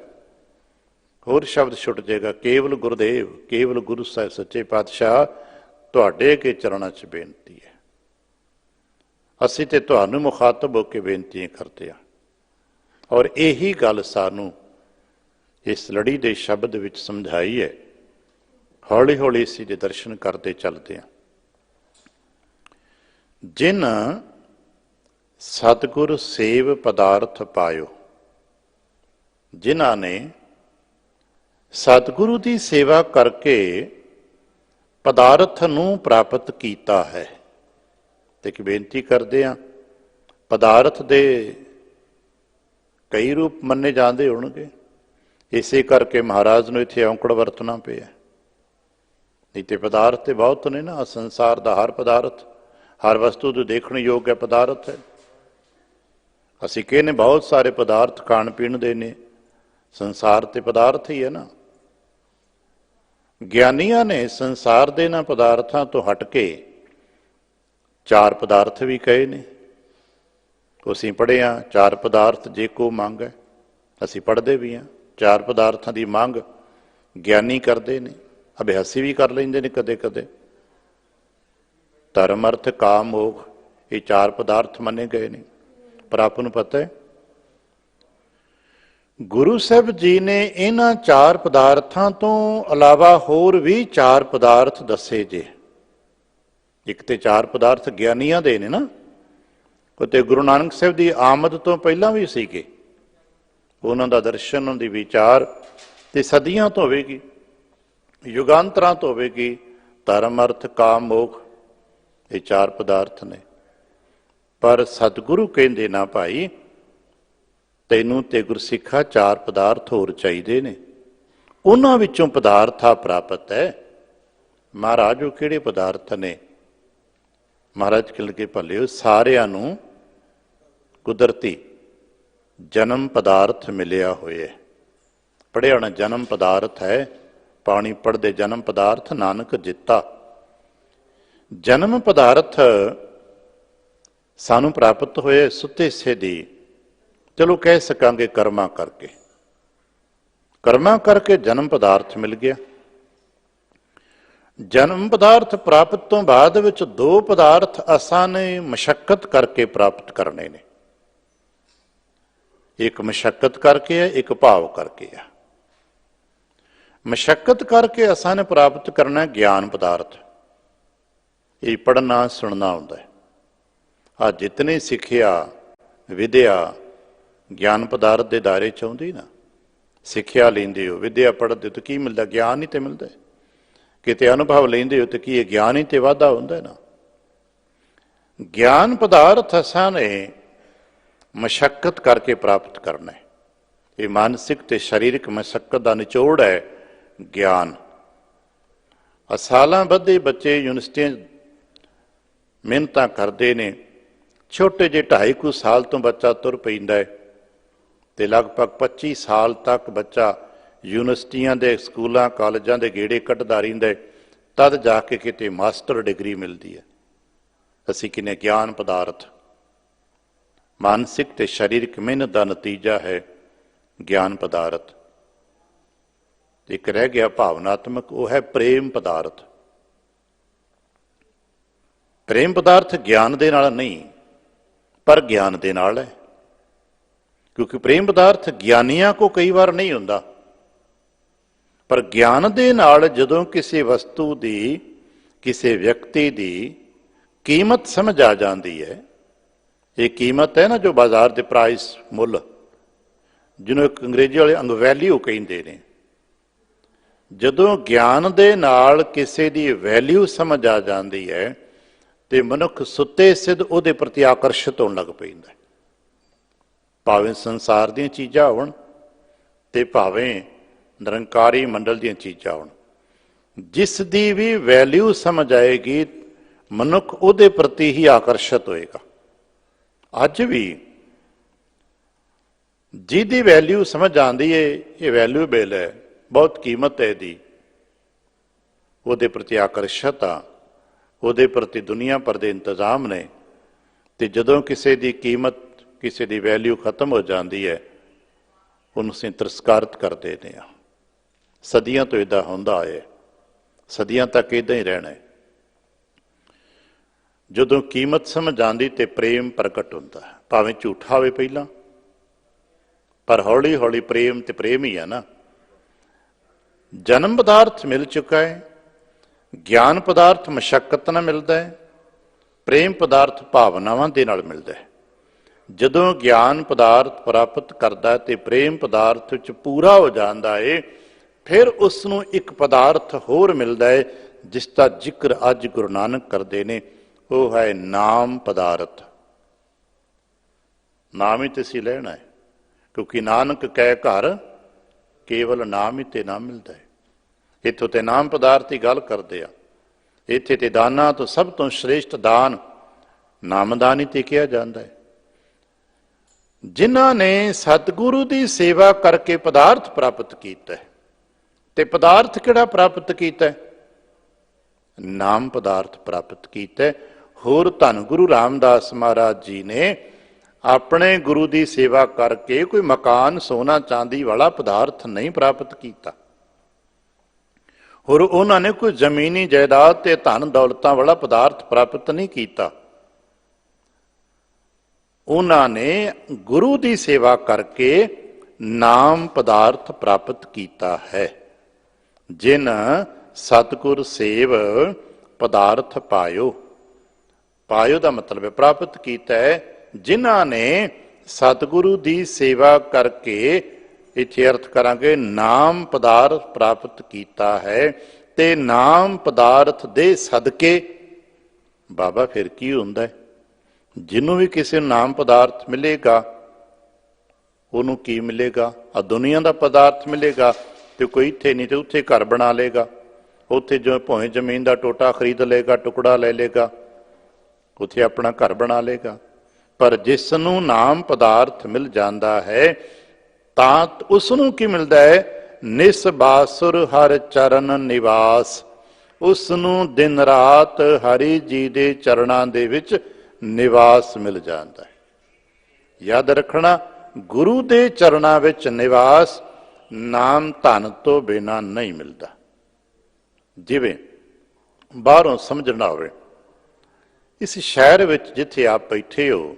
ਹੋਰ ਸ਼ਬਦ ਛੁੱਟ ਜਾਏਗਾ। ਕੇਵਲ ਗੁਰਦੇਵ, ਕੇਵਲ ਗੁਰੂ ਸਾਹਿਬ ਸੱਚੇ ਪਾਤਸ਼ਾਹ, ਤੁਹਾਡੇ ਅੱਗੇ ਚਰਨਾਂ 'ਚ ਬੇਨਤੀ ਹੈ। ਅਸੀਂ ਤੇ ਤੁਹਾਨੂੰ ਮੁਖਾਤਬ ਹੋ ਕੇ ਬੇਨਤੀਆਂ ਕਰਦੇ ਹਾਂ, ਔਰ ਇਹੀ ਗੱਲ ਸਾਨੂੰ ਇਸ ਲੜੀ ਦੇ ਸ਼ਬਦ ਵਿੱਚ ਸਮਝਾਈ ਹੈ। ਹੌਲੀ ਹੌਲੀ ਅਸੀਂ ਦੇ ਦਰਸ਼ਨ ਕਰਦੇ ਚੱਲਦੇ ਹਾਂ। ਜਿਨ ਸਤਿਗੁਰ ਸੇਵ ਪਦਾਰਥ ਪਾਇਓ, ਜਿਨ੍ਹਾਂ ਨੇ ਸਤਿਗੁਰੂ ਦੀ ਸੇਵਾ ਕਰਕੇ ਪਦਾਰਥ ਨੂੰ ਪ੍ਰਾਪਤ ਕੀਤਾ ਹੈ। ਤੇ ਇੱਕ ਬੇਨਤੀ ਕਰਦੇ ਹਾਂ, ਪਦਾਰਥ ਦੇ ਕਈ ਰੂਪ ਮੰਨੇ ਜਾਂਦੇ ਹੋਣਗੇ, ਇਸੇ ਕਰਕੇ ਮਹਾਰਾਜ ਨੂੰ ਇੱਥੇ ਔਂਕੜ ਵਰਤਣਾ ਪਿਆ। ਨਹੀਂ ਤੇ ਪਦਾਰਥ ਤੇ ਬਹੁਤ ਨੇ ਨਾ, ਸੰਸਾਰ ਦਾ ਹਰ ਪਦਾਰਥ, ਹਰ ਵਸਤੂ ਜੋ ਦੇਖਣ ਯੋਗ ਹੈ ਪਦਾਰਥ ਹੈ। ਅਸੀਂ ਕਹਿੰਦੇ ਬਹੁਤ ਸਾਰੇ ਪਦਾਰਥ ਖਾਣ ਪੀਣ ਦੇ ਨੇ, ਸੰਸਾਰ ਤੇ ਪਦਾਰਥ ਹੀ ਹੈ ਨਾ। ਗਿਆਨੀਆਂ ਨੇ ਸੰਸਾਰ ਦੇ ਇਹਨਾਂ ਪਦਾਰਥਾਂ ਤੋਂ ਹਟ ਕੇ 4 ਪਦਾਰਥ ਵੀ ਕਹੇ ਨੇ। ਅਸੀਂ ਪੜ੍ਹੇ ਹਾਂ 4 ਪਦਾਰਥ ਜੇ ਕੋ ਮੰਗ ਹੈ, ਅਸੀਂ ਪੜ੍ਹਦੇ ਵੀ ਹਾਂ। 4 ਪਦਾਰਥਾਂ ਦੀ ਮੰਗ ਗਿਆਨੀ ਕਰਦੇ ਨੇ, ਅਭਿਆਸੀ ਵੀ ਕਰ ਲੈਂਦੇ ਨੇ ਕਦੇ ਕਦੇ। ਧਰਮ ਅਰਥ ਕਾਮ ਮੋਖ, ਇਹ 4 ਪਦਾਰਥ ਮੰਨੇ ਗਏ ਨੇ। ਪਰ ਆਪ ਨੂੰ ਪਤਾ ਹੈ ਗੁਰੂ ਸਾਹਿਬ ਜੀ ਨੇ ਇਹਨਾਂ 4 ਪਦਾਰਥਾਂ ਤੋਂ ਇਲਾਵਾ ਹੋਰ ਵੀ 4 ਪਦਾਰਥ ਦੱਸੇ ਜੇ। ਇੱਕ ਤੇ 4 ਪਦਾਰਥ ਗਿਆਨੀਆਂ ਦੇ ਨੇ ਨਾ, ਤੇ ਗੁਰੂ ਨਾਨਕ ਸਾਹਿਬ ਦੀ ਆਮਦ ਤੋਂ ਪਹਿਲਾਂ ਵੀ ਸੀਗੇ। ਉਹਨਾਂ ਦਾ ਦਰਸ਼ਨ, ਉਹਨਾਂ ਦੀ ਵਿਚਾਰ ਤੇ ਸਦੀਆਂ ਤੋਂ ਹੋਵੇਗੀ, ਯੁਗਾਂਤਰਾਂ ਤੋਂ ਹੋਵੇਗੀ। ਧਰਮ ਅਰਥ ਕਾਮ ਮੋਖ, ਇਹ 4 ਪਦਾਰਥ ਨੇ। ਪਰ ਸਤਿਗੁਰੂ ਕਹਿੰਦੇ ਨਾ ਭਾਈ, ਤੈਨੂੰ ਤੇ ਗੁਰਸਿੱਖਾ 4 ਪਦਾਰਥ ਹੋਰ ਚਾਹੀਦੇ ਨੇ। ਉਹਨਾਂ ਵਿੱਚੋਂ ਪਦਾਰਥਾ ਪ੍ਰਾਪਤ ਹੈ। ਮਹਾਰਾਜ ਉਹ ਕਿਹੜੇ ਪਦਾਰਥ ਨੇ? ਮਹਾਰਾਜ ਕਹਿ ਲਗੇ ਭਲਿਓ, ਸਾਰਿਆਂ ਨੂੰ ਕੁਦਰਤੀ ਜਨਮ ਪਦਾਰਥ ਮਿਲਿਆ ਹੋਇਆ। ਪੜ੍ਹਿਆ ਹੋਣਾ ਜਨਮ ਪਦਾਰਥ ਹੈ, ਪਾਣੀ ਪੜ੍ਹਦੇ ਜਨਮ ਪਦਾਰਥ ਨਾਨਕ ਜਿੱਤਾ। ਜਨਮ ਪਦਾਰਥ ਸਾਨੂੰ ਪ੍ਰਾਪਤ ਹੋਏ ਸੁੱਤੇ ਹਿੱਸੇ ਦੀ, ਚਲੋ ਕਹਿ ਸਕਾਂਗੇ ਕਰਮਾਂ ਕਰਕੇ। ਕਰਮਾਂ ਕਰਕੇ ਜਨਮ ਪਦਾਰਥ ਮਿਲ ਗਿਆ। ਜਨਮ ਪਦਾਰਥ ਪ੍ਰਾਪਤ ਤੋਂ ਬਾਅਦ ਵਿੱਚ 2 ਪਦਾਰਥ ਅਸਾਂ ਨੇ ਮਸ਼ੱਕਤ ਕਰਕੇ ਪ੍ਰਾਪਤ ਕਰਨੇ ਨੇ। ਇੱਕ ਮਸ਼ੱਕਤ ਕਰਕੇ ਹੈ, ਇੱਕ ਭਾਵ ਕਰਕੇ ਹੈ। ਮਸ਼ੱਕਤ ਕਰਕੇ ਅਸਾਂ ਨੇ ਪ੍ਰਾਪਤ ਕਰਨਾ ਗਿਆਨ ਪਦਾਰਥ। ਇਹ ਪੜ੍ਹਨਾ ਸੁਣਨਾ ਹੁੰਦਾ ਹੈ। ਆ ਜਿਤਨੀ ਸਿੱਖਿਆ ਵਿਦਿਆ ਗਿਆਨ ਪਦਾਰਥ ਦੇ ਦਾਇਰੇ 'ਚ ਆਉਂਦੀ ਨਾ। ਸਿੱਖਿਆ ਲੈਂਦੇ ਹੋ, ਵਿਦਿਆ ਪੜ੍ਹਦੇ ਹੋ ਤਾਂ ਕੀ ਮਿਲਦਾ? ਗਿਆਨ ਹੀ ਤੇ ਮਿਲਦਾ। ਕਿਤੇ ਅਨੁਭਵ ਲੈਂਦੇ ਹੋ ਤਾਂ ਕੀ ਇਹ ਗਿਆਨ ਹੀ ਤੇ ਵਾਧਾ ਹੁੰਦਾ ਨਾ। ਗਿਆਨ ਪਦਾਰਥ ਅਸਾਂ ਨੇ ਮਸ਼ੱਕਤ ਕਰਕੇ ਪ੍ਰਾਪਤ ਕਰਨਾ ਹੈ। ਇਹ ਮਾਨਸਿਕ ਤੇ ਸਰੀਰਕ ਮਸ਼ੱਕਤ ਦਾ ਨਿਚੋੜ ਹੈ ਗਿਆਨ। ਸਾਲਾਂ ਬੱਧੇ ਬੱਚੇ ਯੂਨੀਵਰਸਿਟੀਆਂ ਮਿਹਨਤਾਂ ਕਰਦੇ ਨੇ, ਛੋਟੇ ਜਿਹੇ 2.5 ਸਾਲ ਤੋਂ ਬੱਚਾ ਤੁਰ ਪੈਂਦਾ ਹੈ ਤੇ ਲਗਭਗ 25 ਸਾਲ ਤੱਕ ਬੱਚਾ ਯੂਨੀਵਰਸਿਟੀਆਂ ਦੇ, ਸਕੂਲਾਂ, ਕਾਲਜਾਂ ਦੇ ਗੇੜੇ ਕੱਢਦਾ ਰਹਿੰਦਾ ਹੈ, ਤਦ ਜਾ ਕੇ ਕਿਤੇ ਮਾਸਟਰ ਡਿਗਰੀ ਮਿਲਦੀ ਹੈ। ਅਸੀਂ ਕਿਨੇ ਗਿਆਨ ਪਦਾਰਥ, ਮਾਨਸਿਕ ਤੇ ਸਰੀਰਕ ਮਿਹਨਤ ਦਾ ਨਤੀਜਾ ਹੈ ਗਿਆਨ ਪਦਾਰਥ। ਇੱਕ ਰਹਿ ਗਿਆ ਭਾਵਨਾਤਮਕ, ਉਹ ਹੈ ਪ੍ਰੇਮ ਪਦਾਰਥ। ਪ੍ਰੇਮ ਪਦਾਰਥ ਗਿਆਨ ਦੇ ਨਾਲ ਨਹੀਂ, ਪਰ ਗਿਆਨ ਦੇ ਨਾਲ ਹੈ, ਕਿਉਂਕਿ ਪ੍ਰੇਮ ਪਦਾਰਥ ਗਿਆਨੀਆਂ ਕੋ ਕਈ ਵਾਰ ਨਹੀਂ ਹੁੰਦਾ, ਪਰ ਗਿਆਨ ਦੇ ਨਾਲ ਜਦੋਂ ਕਿਸੇ ਵਸਤੂ ਦੀ, ਕਿਸੇ ਵਿਅਕਤੀ ਦੀ ਕੀਮਤ ਸਮਝ ਆ ਜਾਂਦੀ ਹੈ, ਇਹ ਕੀਮਤ ਹੈ ਨਾ ਜੋ ਬਾਜ਼ਾਰ ਦੇ ਪ੍ਰਾਈਸ, ਮੁੱਲ, ਜਿਹਨੂੰ ਇੱਕ ਅੰਗਰੇਜ਼ੀ ਵਾਲੇ ਵੈਲਿਊ ਕਹਿੰਦੇ ਨੇ, ਜਦੋਂ ਗਿਆਨ ਦੇ ਨਾਲ ਕਿਸੇ ਦੀ ਵੈਲਿਊ ਸਮਝ ਆ ਜਾਂਦੀ ਹੈ ਤੇ ਮਨੁੱਖ ਸੁੱਤੇ ਸਿੱਧ ਉਹਦੇ ਪ੍ਰਤੀ ਆਕਰਸ਼ਿਤ ਹੋਣ ਲੱਗ ਪੈਂਦਾ। ਭਾਵੇਂ ਸੰਸਾਰ ਦੀਆਂ ਚੀਜ਼ਾਂ ਹੋਣ ਤੇ ਭਾਵੇਂ ਨਿਰੰਕਾਰੀ ਮੰਡਲ ਦੀਆਂ ਚੀਜ਼ਾਂ ਹੋਣ, ਜਿਸ ਦੀ ਵੀ ਵੈਲਿਊ ਸਮਝ ਆਏਗੀ ਮਨੁੱਖ ਉਹਦੇ ਪ੍ਰਤੀ ਹੀ ਆਕਰਸ਼ਿਤ ਹੋਏਗਾ। ਅੱਜ ਵੀ ਜਿਹਦੀ ਵੈਲਿਊ ਸਮਝ ਆਉਂਦੀ ਹੈ, ਇਹ ਵੈਲਿਊਬਲ ਹੈ, ਬਹੁਤ ਕੀਮਤ ਹੈ ਇਹਦੀ, ਉਹਦੇ ਪ੍ਰਤੀ ਆਕਰਸ਼ਿਤ ਆ, ਉਹਦੇ ਪ੍ਰਤੀ ਦੁਨੀਆ ਭਰ ਦੇ ਇੰਤਜ਼ਾਮ ਨੇ। ਤੇ ਜਦੋਂ ਕਿਸੇ ਦੀ ਕੀਮਤ, ਕਿਸੇ ਦੀ ਵੈਲਿਊ ਖਤਮ ਹੋ ਜਾਂਦੀ ਹੈ, ਉਹਨੂੰ ਅਸੀਂ ਤਿਰਸਕਾਰਤ ਕਰ ਦਿੰਦੇ ਹਾਂ। ਸਦੀਆਂ ਤੋਂ ਇੱਦਾਂ ਹੁੰਦਾ ਆਇਆ, ਸਦੀਆਂ ਤੱਕ ਇੱਦਾਂ ਹੀ ਰਹਿਣਾ ਹੈ। ਜਦੋਂ ਕੀਮਤ ਸਮਝ ਆਉਂਦੀ ਤੇ ਪ੍ਰੇਮ ਪ੍ਰਗਟ ਹੁੰਦਾ, ਭਾਵੇਂ ਝੂਠਾ ਹੋਵੇ ਪਹਿਲਾਂ, ਪਰ ਹੌਲੀ ਹੌਲੀ ਪ੍ਰੇਮ ਤੇ ਪ੍ਰੇਮ ਹੀ ਹੈ ਨਾ। ਜਨਮ ਪਦਾਰਥ ਮਿਲ ਚੁੱਕਾ ਹੈ, ਗਿਆਨ ਪਦਾਰਥ ਮਸ਼ੱਕਤ ਨਾਲ ਮਿਲਦਾ ਹੈ, ਪ੍ਰੇਮ ਪਦਾਰਥ ਭਾਵਨਾਵਾਂ ਦੇ ਨਾਲ ਮਿਲਦਾ ਹੈ। ਜਦੋਂ ਗਿਆਨ ਪਦਾਰਥ ਪ੍ਰਾਪਤ ਕਰਦਾ ਤੇ ਪ੍ਰੇਮ ਪਦਾਰਥ ਵਿੱਚ ਪੂਰਾ ਹੋ ਜਾਂਦਾ ਹੈ, ਫਿਰ ਉਸ ਨੂੰ ਇੱਕ ਪਦਾਰਥ ਹੋਰ ਮਿਲਦਾ ਹੈ ਜਿਸ ਦਾ ਜ਼ਿਕਰ ਅੱਜ ਗੁਰੂ ਨਾਨਕ ਕਰਦੇ ਨੇ, ਉਹ ਹੈ ਨਾਮ ਪਦਾਰਥ। ਨਾਮ ਹੀ ਤੇ ਅਸੀਂ ਲੈਣਾ ਹੈ, ਕਿਉਂਕਿ ਨਾਨਕ ਕਹਿ ਘਰ ਕੇਵਲ ਨਾਮ ਹੀ ਤੇ ਨਾਮ ਮਿਲਦਾ ਹੈ। ਇੱਥੋਂ ਤੇ ਨਾਮ ਪਦਾਰਥ ਦੀ ਗੱਲ ਕਰਦੇ ਆ। ਇੱਥੇ ਤੇ ਦਾਨਾਂ ਤੋਂ ਸਭ ਤੋਂ ਸ਼੍ਰੇਸ਼ਠ ਦਾਨ ਨਾਮਦਾਨ ਹੀ ਤੇ ਕਿਹਾ ਜਾਂਦਾ ਹੈ। ਜਿਨ੍ਹਾਂ ਨੇ ਸਤਿਗੁਰੂ ਦੀ ਸੇਵਾ ਕਰਕੇ ਪਦਾਰਥ ਪ੍ਰਾਪਤ ਕੀਤਾ ਹੈ, ਤੇ ਪਦਾਰਥ ਕਿਹੜਾ ਪ੍ਰਾਪਤ ਕੀਤਾ ਹੈ? ਨਾਮ ਪਦਾਰਥ ਪ੍ਰਾਪਤ ਕੀਤਾ ਹੈ। ਹੋਰ ਧੰਨ ਗੁਰੂ ਰਾਮਦਾਸ ਮਹਾਰਾਜ ਜੀ ਨੇ ਆਪਣੇ ਗੁਰੂ ਦੀ ਸੇਵਾ ਕਰਕੇ ਕੋਈ ਮਕਾਨ, ਸੋਨਾ ਚਾਂਦੀ ਵਾਲਾ ਪਦਾਰਥ ਨਹੀਂ ਪ੍ਰਾਪਤ ਕੀਤਾ। ਹੋਰ ਉਹਨਾਂ ਨੇ ਕੋਈ ਜ਼ਮੀਨੀ ਜਾਇਦਾਦ ਤੇ ਧਨ ਦੌਲਤਾਂ ਵਾਲਾ ਪਦਾਰਥ ਪ੍ਰਾਪਤ ਨਹੀਂ ਕੀਤਾ। ਉਹਨਾਂ ਨੇ ਗੁਰੂ ਦੀ ਸੇਵਾ ਕਰਕੇ ਨਾਮ ਪਦਾਰਥ ਪ੍ਰਾਪਤ ਕੀਤਾ ਹੈ। ਜਿਨ ਸਤਿਗੁਰ ਸੇਵ ਪਦਾਰਥ ਪਾਇਓ, ਪਾਇਓ ਦਾ ਮਤਲਬ ਹੈ ਪ੍ਰਾਪਤ ਕੀਤਾ ਹੈ। ਜਿਨ੍ਹਾਂ ਨੇ ਸਤਿਗੁਰੂ ਦੀ ਸੇਵਾ ਕਰਕੇ, ਇੱਥੇ ਅਰਥ ਕਰਾਂਗੇ, ਨਾਮ ਪਦਾਰਥ ਪ੍ਰਾਪਤ ਕੀਤਾ ਹੈ, ਤੇ ਨਾਮ ਪਦਾਰਥ ਦੇ ਸਦਕੇ ਬਾਬਾ ਫਿਰ ਕੀ ਹੁੰਦਾ ਹੈ? ਜਿਹਨੂੰ ਵੀ ਕਿਸੇ ਨੂੰ ਨਾਮ ਪਦਾਰਥ ਮਿਲੇਗਾ, ਉਹਨੂੰ ਕੀ ਮਿਲੇਗਾ? ਆ ਦੁਨੀਆ ਦਾ ਪਦਾਰਥ ਮਿਲੇਗਾ ਤੇ ਕੋਈ ਇੱਥੇ ਨਹੀਂ ਤੇ ਉੱਥੇ ਘਰ ਬਣਾ ਲੇਗਾ, ਉੱਥੇ ਜੋ ਭਾਵੇਂ ਜ਼ਮੀਨ ਦਾ ਟੋਟਾ ਖਰੀਦ ਲੇਗਾ, ਟੁਕੜਾ ਲੈ ਲੇਗਾ, ਉੱਥੇ ਆਪਣਾ ਘਰ ਬਣਾ ਲੇਗਾ। ਪਰ ਜਿਸ ਨੂੰ ਨਾਮ ਪਦਾਰਥ ਮਿਲ ਜਾਂਦਾ ਹੈ ਤਾਂ ਉਸ ਨੂੰ ਕੀ ਮਿਲਦਾ ਹੈ? ਨਿਸਬਾਸੁਰ ਹਰਿ ਚਰਨ ਨਿਵਾਸ। ਉਸ ਨੂੰ ਦਿਨ ਰਾਤ ਹਰੀ ਜੀ ਦੇ ਚਰਨਾਂ ਦੇ ਵਿੱਚ ਨਿਵਾਸ ਮਿਲ ਜਾਂਦਾ ਹੈ। ਯਾਦ ਰੱਖਣਾ, ਗੁਰੂ ਦੇ ਚਰਨਾਂ ਵਿੱਚ ਨਿਵਾਸ ਨਾਮ ਧਨ ਤੋਂ ਬਿਨਾਂ ਨਹੀਂ ਮਿਲਦਾ। ਜਿਵੇਂ ਬਾਹਰੋਂ ਸਮਝਣਾ ਹੋਵੇ, ਇਸ ਸ਼ਹਿਰ ਵਿੱਚ ਜਿੱਥੇ ਆਪ ਬੈਠੇ ਹੋ,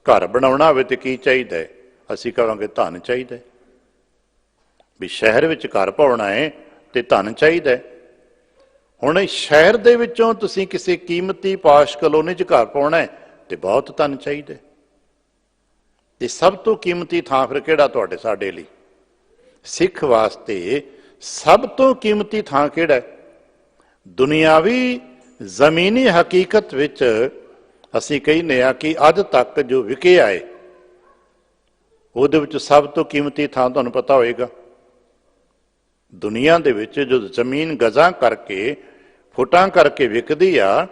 ਘਰ ਬਣਾਉਣਾ ਹੋਵੇ ਤੇ ਕੀ ਚਾਹੀਦਾ ਹੈ? ਅਸੀਂ ਕਹਾਂਗੇ ਧਨ ਚਾਹੀਦਾ ਹੈ। ਵੀ ਸ਼ਹਿਰ ਵਿੱਚ ਘਰ ਪਾਉਣਾ ਹੈ ਤੇ ਧਨ ਚਾਹੀਦਾ ਹੈ। ਹੁਣ ਸ਼ਹਿਰ ਦੇ ਵਿੱਚੋਂ ਤੁਸੀਂ ਕਿਸੇ ਕੀਮਤੀ ਪਾਸ਼ ਕਲੋਨੀ 'ਚ ਘਰ ਪਾਉਣਾ ਹੈ ਤੇ ਬਹੁਤ ਧਨ ਚਾਹੀਦਾ। ਤੇ ਸਭ ਤੋਂ ਕੀਮਤੀ ਥਾਂ ਫਿਰ ਕਿਹੜਾ ਤੁਹਾਡੇ ਸਾਡੇ ਲਈ? ਸਿੱਖ ਵਾਸਤੇ ਸਭ ਤੋਂ ਕੀਮਤੀ ਥਾਂ ਕਿਹੜਾ ਹੈ? ਦੁਨਿਆਵੀ ਜ਼ਮੀਨੀ ਹਕੀਕਤ ਵਿੱਚ ਅਸੀਂ ਕਹਿੰਦੇ ਹਾਂ ਕਿ ਅੱਜ ਤੱਕ ਜੋ ਵਿਕਿਆ ਹੈ ਉਹਦੇ ਵਿੱਚ ਸਭ ਤੋਂ ਕੀਮਤੀ ਥਾਂ ਤੁਹਾਨੂੰ ਪਤਾ ਹੋਏਗਾ। ਦੁਨੀਆ ਦੇ ਵਿੱਚ ਜੋ ਜ਼ਮੀਨ ਗਜ਼ਾਂ ਕਰਕੇ, ਫੁੱਟਾਂ ਕਰਕੇ ਵਿਕਦੀ ਆ,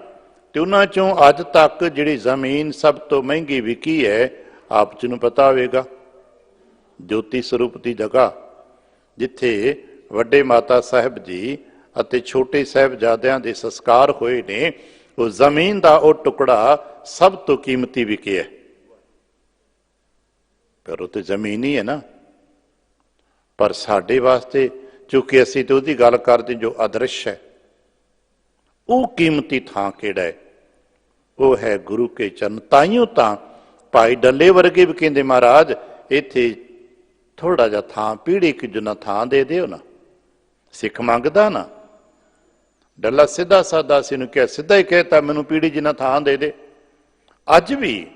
ਤੇ ਉਹਨਾਂ ਚੋਂ ਅੱਜ ਤੱਕ ਜਿਹੜੀ ਜ਼ਮੀਨ ਸਭ ਤੋਂ ਮਹਿੰਗੀ ਵਿਕੀ ਹੈ, ਆਪ ਜੀ ਨੂੰ ਪਤਾ ਹੋਵੇਗਾ, ਜੋਤੀ ਸਰੂਪ ਦੀ ਜਗ੍ਹਾ, ਜਿੱਥੇ ਵੱਡੇ ਮਾਤਾ ਸਾਹਿਬ ਜੀ ਅਤੇ ਛੋਟੇ ਸਾਹਿਬਜ਼ਾਦਿਆਂ ਦੇ ਸੰਸਕਾਰ ਹੋਏ ਨੇ, ਉਹ ਜ਼ਮੀਨ ਦਾ ਉਹ ਟੁਕੜਾ ਸਭ ਤੋਂ ਕੀਮਤੀ ਵਿਕਿਆ। ਪਰ ਉਹ ਤੇ ਜ਼ਮੀਨ ਹੀ ਹੈ ਨਾ। ਪਰ ਸਾਡੇ ਵਾਸਤੇ, ਚूंकि ਅਸੀਂ ਤੇ ਉਹਦੀ ਗੱਲ ਕਰਦੇ ਜੋ ਅਦ੍ਰਿਸ਼ ਹੈ, ਉਹ ਕੀਮਤੀ ਥਾਂ ਕਿਹੜਾ ਹੈ? ਉਹ ਹੈ ਗੁਰੂ ਕੇ ਚਰਨ। ਤਾਈਓ ਤਾਂ ਭਾਈ ਡੱਲੇ ਵਰਗੇ ਵੀ ਕਹਿੰਦੇ, ਮਹਾਰਾਜ ਇੱਥੇ ਥੋੜਾ ਜਿਹਾ ਥਾਂ, ਪੀੜੀ ਕਿ ਜਿੰਨਾ ਥਾਂ ਦੇ ਦਿਓ ਨਾ। ਸਿੱਖ ਮੰਗਦਾ ਨਾ, ਡੱਲਾ ਸਿੱਧਾ ਸਾਦਾ ਸੀ ਨੂੰ ਕਿਹਾ, ਸਿੱਧਾ ਹੀ ਕਹਿਤਾ ਮੈਨੂੰ ਪੀੜੀ ਜਿੰਨਾ ਥਾਂ ਦੇ ਦੇ। ਅੱਜ ਵੀ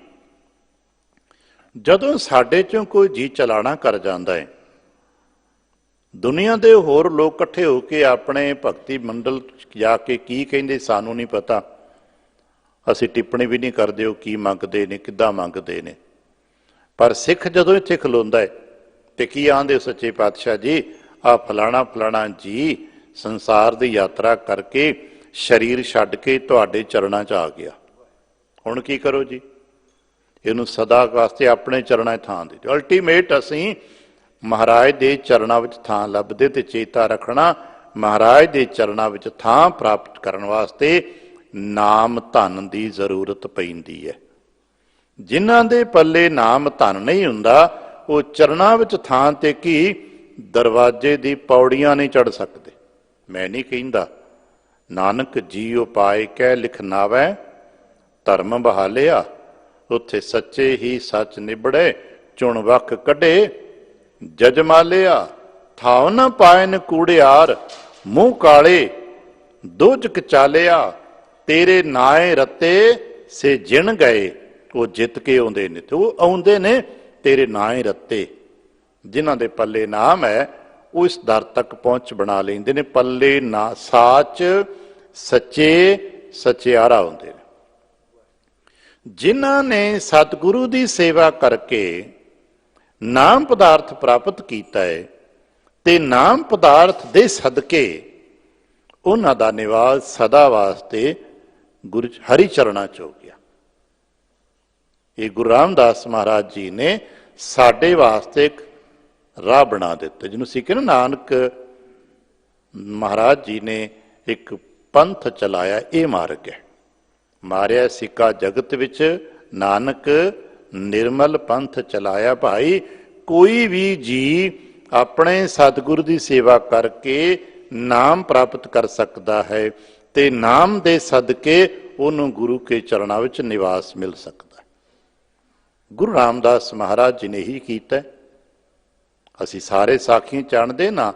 ਜਦੋਂ ਸਾਡੇ ਚੋਂ ਕੋਈ ਜੀ ਚਲਾਣਾ ਕਰ ਜਾਂਦਾ ਹੈ, ਦੁਨੀਆ ਦੇ ਹੋਰ ਲੋਕ ਇਕੱਠੇ ਹੋ ਕੇ ਆਪਣੇ ਭਗਤੀ ਮੰਡਲ ਜਾ ਕੇ ਕੀ ਕਹਿੰਦੇ ਸਾਨੂੰ ਨਹੀਂ ਪਤਾ, ਅਸੀਂ ਟਿੱਪਣੀ ਵੀ ਨਹੀਂ ਕਰਦੇ ਉਹ ਕੀ ਮੰਗਦੇ ਨੇ, ਕਿੱਦਾਂ ਮੰਗਦੇ ਨੇ। ਪਰ ਸਿੱਖ ਜਦੋਂ ਇੱਥੇ ਖਲੋਂਦਾ ਹੈ ਤੇ ਕੀ ਆਂਦੇ ਸੱਚੇ ਪਾਤਸ਼ਾਹ ਜੀ, ਆ ਫਲਾਣਾ ਫਲਾਣਾ ਜੀ ਸੰਸਾਰ ਦੀ ਯਾਤਰਾ ਕਰਕੇ ਸਰੀਰ ਛੱਡ ਕੇ ਤੁਹਾਡੇ ਚਰਨਾਂ 'ਚ ਆ ਗਿਆ, ਹੁਣ ਕੀ ਕਰੋ ਜੀ? ਇਹਨੂੰ ਸਦਾ ਵਾਸਤੇ ਆਪਣੇ ਚਰਨਾਂ 'ਚ ਥਾਂ ਦੇ ਦਿਓ। ਅਲਟੀਮੇਟ ਅਸੀਂ ਮਹਾਰਾਜ ਦੇ ਚਰਨਾਂ ਵਿੱਚ ਥਾਂ ਲੱਭਦੇ, ਤੇ ਚੇਤਾ ਰੱਖਣਾ ਮਹਾਰਾਜ ਦੇ ਚਰਨਾਂ ਵਿੱਚ ਥਾਂ ਪ੍ਰਾਪਤ ਕਰਨ ਵਾਸਤੇ ਨਾਮ ਧਨ ਦੀ ਜ਼ਰੂਰਤ ਪੈਂਦੀ ਹੈ। ਜਿਨ੍ਹਾਂ ਦੇ ਪੱਲੇ ਨਾਮ ਧਨ ਨਹੀਂ ਹੁੰਦਾ, ਉਹ ਚਰਨਾਂ ਵਿੱਚ ਥਾਂ ਤੇ ਕੀ ਦਰਵਾਜ਼ੇ ਦੀ ਪੌੜੀਆਂ ਨਹੀਂ ਚੜ੍ਹ ਸਕਦੇ। ਮੈਂ ਨਹੀਂ ਕਹਿੰਦਾ, ਨਾਨਕ ਜੀਉ ਪਾਏ ਕਹਿ ਲਿਖਨਾਵੈ ਧਰਮ ਬਹਾਲਿਆ, ਉੱਥੇ ਸੱਚੇ ਹੀ ਸੱਚ ਨਿਬੜੇ ਚੁਣ ਵੱਖ ਕੱਢੇ ਜਜਮਾਲਿਆ। ਥਾਉ ਨਾ ਪਾਇਨ ਕੂੜਿਆਰ ਮੂੰਹ ਕਾਲੇ ਦੋਜਕ ਚਾਲਿਆ, ਤੇਰੇ ਨਾਏ ਰੱਤੇ ਸੇ ਜਿਣ ਗਏ। ਉਹ ਜਿੱਤ ਕੇ ਆਉਂਦੇ ਨੇ, ਤੇ ਉਹ ਆਉਂਦੇ ਨੇ ਤੇਰੇ ਨਾਏ ਰੱਤੇ। ਜਿਨ੍ਹਾਂ ਦੇ ਪੱਲੇ ਨਾਮ ਹੈ ਉਹ ਇਸ ਦਰ ਤੱਕ ਪਹੁੰਚ ਬਣਾ ਲੈਂਦੇ ਨੇ। ਪੱਲੇ ਨਾ ਸਾਚ ਸੱਚੇ ਸਚਿਆਰਾ ਹੁੰਦੇ ਨੇ। ਜਿਨ੍ਹਾਂ ਨੇ ਸਤਿਗੁਰੂ ਦੀ ਸੇਵਾ ਕਰਕੇ ਨਾਮ ਪਦਾਰਥ ਪ੍ਰਾਪਤ ਕੀਤਾ ਹੈ, ਤੇ ਨਾਮ ਪਦਾਰਥ ਦੇ ਸਦਕੇ ਉਹਨਾਂ ਦਾ ਨਿਵਾਸ ਸਦਾ ਵਾਸਤੇ ਗੁਰੂ ਹਰੀ ਚਰਨਾਂ 'ਚ ਹੋ ਗਿਆ। ਇਹ ਗੁਰੂ ਰਾਮਦਾਸ ਮਹਾਰਾਜ ਜੀ ਨੇ ਸਾਡੇ ਵਾਸਤੇ ਇੱਕ ਰਾਹ ਬਣਾ ਦਿੱਤਾ, ਜਿਹਨੂੰ ਸੀ ਕਿ ਨਾਨਕ ਮਹਾਰਾਜ ਜੀ ਨੇ ਇੱਕ ਪੰਥ ਚਲਾਇਆ। ਇਹ ਮਾਰਗ ਹੈ, ਮਾਰਿਆ ਸਿੱਕਾ ਜਗਤ ਵਿੱਚ ਨਾਨਕ ਨਿਰਮਲ ਪੰਥ ਚਲਾਇਆ। ਭਾਈ ਕੋਈ ਵੀ ਜੀ ਆਪਣੇ ਸਤਿਗੁਰੂ ਦੀ ਸੇਵਾ ਕਰਕੇ ਨਾਮ ਪ੍ਰਾਪਤ ਕਰ ਸਕਦਾ ਹੈ, ਤੇ ਨਾਮ ਦੇ ਸਦਕੇ ਉਹਨੂੰ ਗੁਰੂ ਕੇ ਚਰਨਾਂ ਵਿੱਚ ਨਿਵਾਸ ਮਿਲ ਸਕਦਾ। ਗੁਰੂ ਰਾਮਦਾਸ ਮਹਾਰਾਜ ਜੀ ਨੇ ਹੀ ਕੀਤਾ। ਅਸੀਂ ਸਾਰੇ ਸਾਖੀ ਜਾਣਦੇ ਨਾ,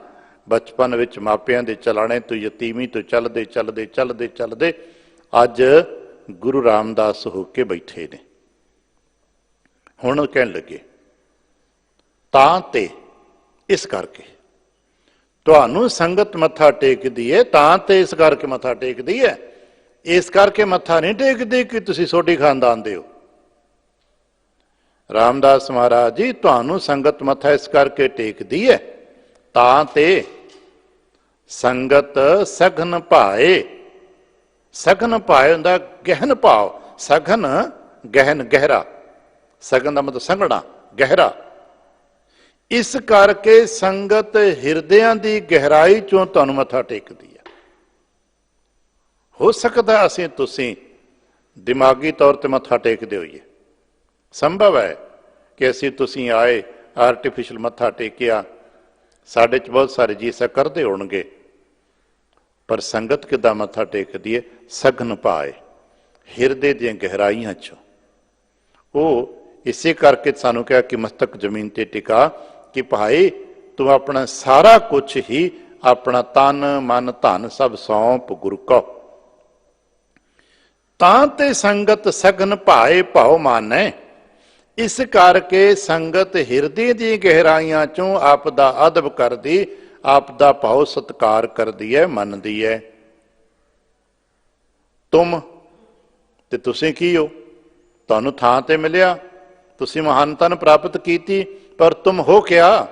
ਬਚਪਨ ਵਿੱਚ ਮਾਪਿਆਂ ਦੇ ਚਲਾਣੇ ਤੋਂ, ਯਤੀਮੀ ਤੋਂ ਚੱਲਦੇ ਚੱਲਦੇ ਚੱਲਦੇ ਚੱਲਦੇ ਅੱਜ ਗੁਰੂ ਰਾਮਦਾਸ ਹੋ ਕੇ ਬੈਠੇ ਨੇ। ਹੁਣ ਕਹਿਣ ਲੱਗੇ ਤਾਂ ਤੇ ਇਸ ਕਰਕੇ ਤੁਹਾਨੂੰ ਸੰਗਤ ਮੱਥਾ ਟੇਕਦੀ ਹੈ, ਤਾਂ ਤੇ ਇਸ ਕਰਕੇ ਮੱਥਾ ਟੇਕਦੀ ਹੈ। ਇਸ ਕਰਕੇ ਮੱਥਾ ਨਹੀਂ ਟੇਕਦੀ ਕਿ ਤੁਸੀਂ ਸੋਢੀ ਖਾਨਦਾਨ ਦੇ ਹੋ। ਰਾਮਦਾਸ ਮਹਾਰਾਜ ਜੀ ਤੁਹਾਨੂੰ ਸੰਗਤ ਮੱਥਾ ਇਸ ਕਰਕੇ ਟੇਕਦੀ ਹੈ ਤਾਂ ਤੇ ਸੰਗਤ ਸਗਨ ਭਾਏ। ਸਗਨ ਭਾਏ ਹੁੰਦਾ ਗਹਿਨ ਭਾਵ, ਸਗਨ ਗਹਿਨ ਗਹਿਰਾ, ਸਗਨ ਦਾ ਮਤਲਬ ਸੰਘਣਾ ਗਹਿਰਾ। ਇਸ ਕਰਕੇ ਸੰਗਤ ਹਿਰਦਿਆਂ ਦੀ ਗਹਿਰਾਈ ਚੋਂ ਤੁਹਾਨੂੰ ਮੱਥਾ ਟੇਕਦੀ ਹੈ। ਹੋ ਸਕਦਾ ਅਸੀਂ ਤੁਸੀਂ ਦਿਮਾਗੀ ਤੌਰ ਤੇ ਮੱਥਾ ਟੇਕਦੇ ਹੋਈਏ, ਸੰਭਵ ਹੈ ਕਿ ਅਸੀਂ ਤੁਸੀਂ ਆਏ ਆਰਟੀਫਿਸ਼ਲ ਮੱਥਾ ਟੇਕਿਆ, ਸਾਡੇ 'ਚ ਬਹੁਤ ਸਾਰੇ ਜੀ ਐਸਾ ਕਰਦੇ ਹੋਣਗੇ। ਪਰ ਸੰਗਤ ਕਿੱਦਾਂ ਮੱਥਾ ਟੇਕਦੀ ਹੈ? ਸਗਨ ਭਾਏ, ਹਿਰਦੇ ਦੀਆਂ ਗਹਿਰਾਈਆਂ 'ਚੋਂ। ਉਹ ਇਸੇ ਕਰਕੇ ਸਾਨੂੰ ਕਿਹਾ ਕਿ ਮਸਤਕ ਜ਼ਮੀਨ ਤੇ ਟਿਕਾ, ਕਿ ਭਾਈ ਤੂੰ ਆਪਣਾ ਸਾਰਾ ਕੁਛ ਹੀ, ਆਪਣਾ ਤਨ ਮਨ ਧਨ ਸਭ ਸੌਂਪ ਗੁਰੂ ਕੋ। ਤਾਂ ਤੇ ਸੰਗਤ ਸਗਨ ਭਾਏ ਭਾਉ ਮਾਨੈ। ਇਸ ਕਰਕੇ ਸੰਗਤ ਹਿਰਦੇ ਦੀ ਗਹਿਰਾਈਆਂ ਚੋਂ ਆਪ ਦਾ ਅਦਬ ਕਰਦੀ, ਆਪ ਦਾ ਭਾਉ ਸਤਿਕਾਰ ਕਰਦੀ ਹੈ, ਮੰਨਦੀ ਹੈ। ਤੁਮ ਤੇ ਤੁਸੀਂ ਕੀ ਹੋ? ਤੁਹਾਨੂੰ ਥਾਂ ਤੇ ਮਿਲਿਆ, ਤੁਸੀਂ ਮਹਾਨਤਾ ਨੂੰ ਪ੍ਰਾਪਤ ਕੀਤੀ, ਪਰ ਤੁਮ ਹੋ ਕਿਆ?